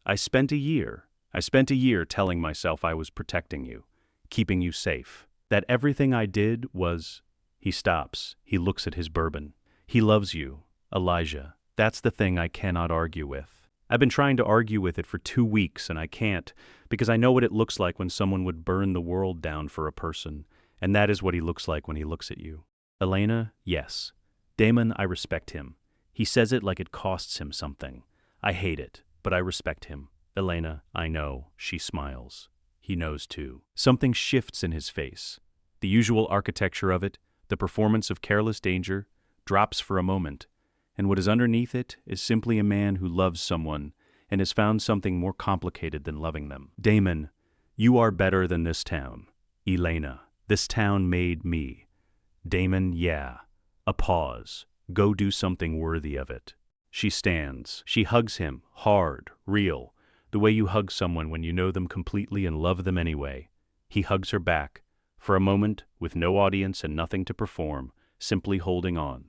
I spent a year telling myself I was protecting you, keeping you safe, that everything I did was. He stops. He looks at his bourbon. He loves you, Elijah. That's the thing I cannot argue with. I've been trying to argue with it for 2 weeks, and I can't, because I know what it looks like when someone would burn the world down for a person, and that is what he looks like when he looks at you. Elena, yes. Damon, I respect him. He says it like it costs him something. I hate it, but I respect him. Elena, I know. She smiles. He knows too. Something shifts in his face. The usual architecture of it, the performance of careless danger, drops for a moment, and what is underneath it is simply a man who loves someone and has found something more complicated than loving them. Damon, you are better than this town. Elena, this town made me. Damon, yeah. A pause. Go do something worthy of it. She stands. She hugs him, hard, real, the way you hug someone when you know them completely and love them anyway. He hugs her back, for a moment, with no audience and nothing to perform, simply holding on.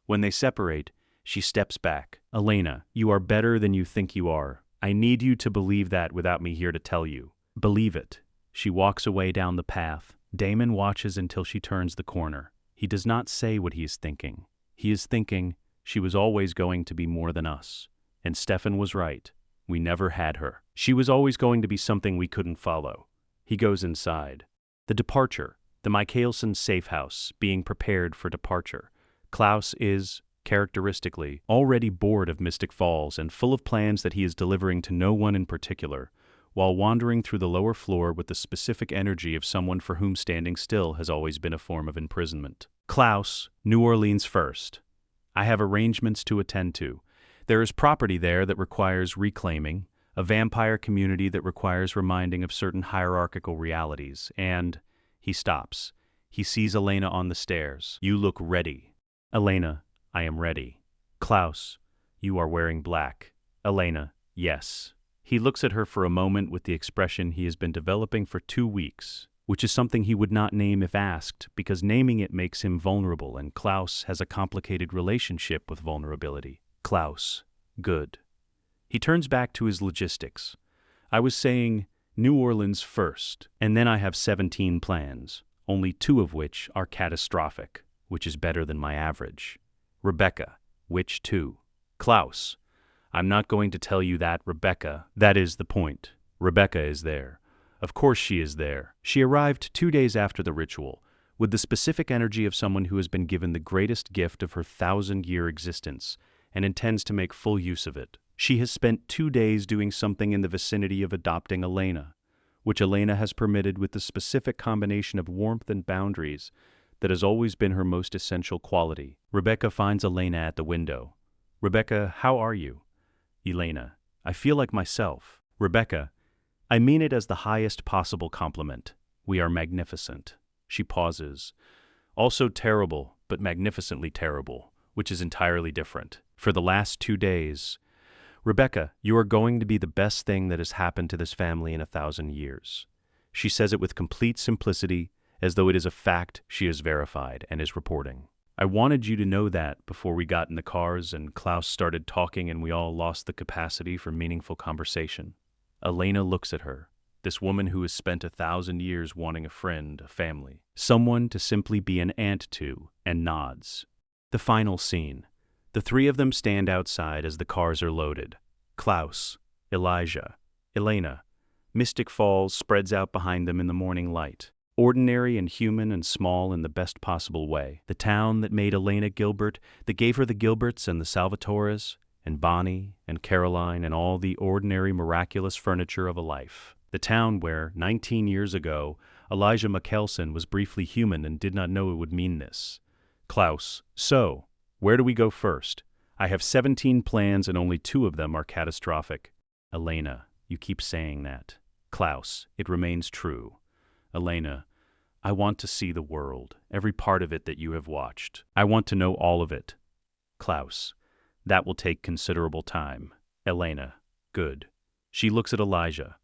When they separate, she steps back. Elena, you are better than you think you are. I need you to believe that without me here to tell you. Believe it. She walks away down the path. Damon watches until she turns the corner. He does not say what he is thinking. He is thinking, she was always going to be more than us. And Stefan was right. We never had her. She was always going to be something we couldn't follow. He goes inside. The departure. The Mikaelson safe house, being prepared for departure. Klaus is, characteristically, already bored of Mystic Falls and full of plans that he is delivering to no one in particular, while wandering through the lower floor with the specific energy of someone for whom standing still has always been a form of imprisonment. Klaus, New Orleans first. I have arrangements to attend to. There is property there that requires reclaiming, a vampire community that requires reminding of certain hierarchical realities, and he stops. He sees Elena on the stairs. You look ready. Elena, I am ready. Klaus, you are wearing black. Elena, yes. He looks at her for a moment with the expression he has been developing for 2 weeks, which is something he would not name if asked, because naming it makes him vulnerable, and Klaus has a complicated relationship with vulnerability. Klaus, good. He turns back to his logistics. I was saying New Orleans first, and then I have 17 plans, only 2 of which are catastrophic, which is better than my average. Rebekah, which 2? Klaus, I'm not going to tell you that, Rebekah. That is the point. Rebekah is there. Of course she is there. She arrived 2 days after the ritual, with the specific energy of someone who has been given the greatest gift of her 1,000-year existence and intends to make full use of it. She has spent 2 days doing something in the vicinity of adopting Elena, which Elena has permitted with the specific combination of warmth and boundaries that has always been her most essential quality. Rebekah finds Elena at the window. "Rebekah, how are you?" Elena, "I feel like myself." Rebekah, "I mean it as the highest possible compliment. We are magnificent." She pauses. "Also terrible, but magnificently terrible, which is entirely different. For the last 2 days, Rebekah, you are going to be the best thing that has happened to this family in 1,000 years." She says it with complete simplicity, as though it is a fact she has verified and is reporting. "I wanted you to know that before we got in the cars and Klaus started talking and we all lost the capacity for meaningful conversation." Elena looks at her, this woman who has spent 1,000 years wanting a friend, a family, someone to simply be an aunt to, and nods. The final scene. The three of them stand outside as the cars are loaded. Klaus, Elijah, Elena. Mystic Falls spreads out behind them in the morning light. Ordinary and human and small in the best possible way. The town that made Elena Gilbert, that gave her the Gilberts and the Salvatores, and Bonnie and Caroline and all the ordinary miraculous furniture of a life. The town where, 19 years ago, Elijah Mikaelson was briefly human and did not know it would mean this. Klaus, "So, where do we go first? I have 17 plans and only 2 of them are catastrophic." Elena, "You keep saying that." Klaus, "It remains true." Elena, "I want to see the world, every part of it that you have watched. I want to know all of it." Klaus, "That will take considerable time." Elena, "Good." She looks at Elijah.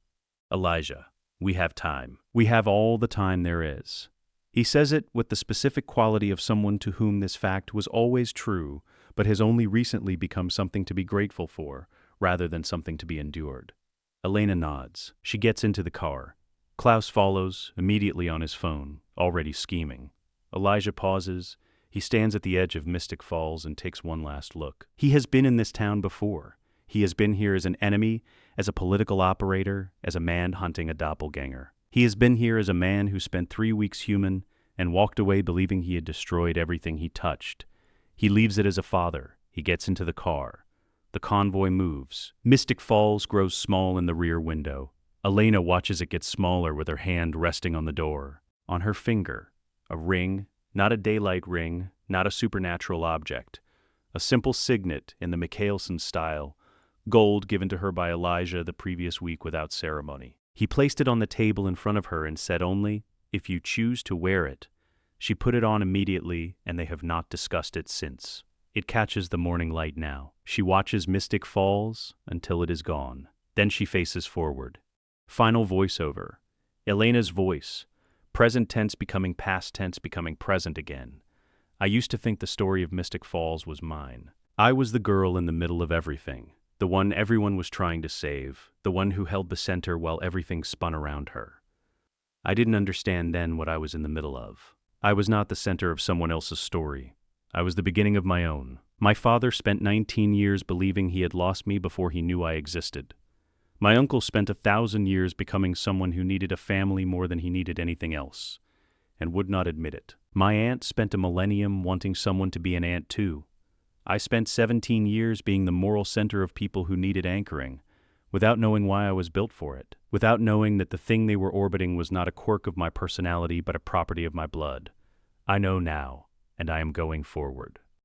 Elijah, "We have time. We have all the time there is." He says it with the specific quality of someone to whom this fact was always true, but has only recently become something to be grateful for, rather than something to be endured. Elena nods. She gets into the car. Klaus follows, immediately on his phone, already scheming. Elijah pauses. He stands at the edge of Mystic Falls and takes one last look. He has been in this town before. He has been here as an enemy, as a political operator, as a man hunting a doppelgänger. He has been here as a man who spent 3 weeks human and walked away believing he had destroyed everything he touched. He leaves it as a father. He gets into the car. The convoy moves. Mystic Falls grows small in the rear window. Elena watches it get smaller with her hand resting on the door. On her finger, a ring, not a daylight ring, not a supernatural object. A simple signet in the Mikaelson style, gold given to her by Elijah the previous week without ceremony. He placed it on the table in front of her and said only, "If you choose to wear it." She put it on immediately, and they have not discussed it since. It catches the morning light now. She watches Mystic Falls until it is gone. Then she faces forward. Final voiceover. Elena's voice. Present tense becoming past tense becoming present again. "I used to think the story of Mystic Falls was mine. I was the girl in the middle of everything. The one everyone was trying to save. The one who held the center while everything spun around her. I didn't understand then what I was in the middle of. I was not the center of someone else's story. I was the beginning of my own. My father spent 19 years believing he had lost me before he knew I existed. My uncle spent 1,000 years becoming someone who needed a family more than he needed anything else, and would not admit it. My aunt spent a millennium wanting someone to be an aunt too. I spent 17 years being the moral center of people who needed anchoring, without knowing why I was built for it, without knowing that the thing they were orbiting was not a quirk of my personality but a property of my blood. I know now, and I am going forward.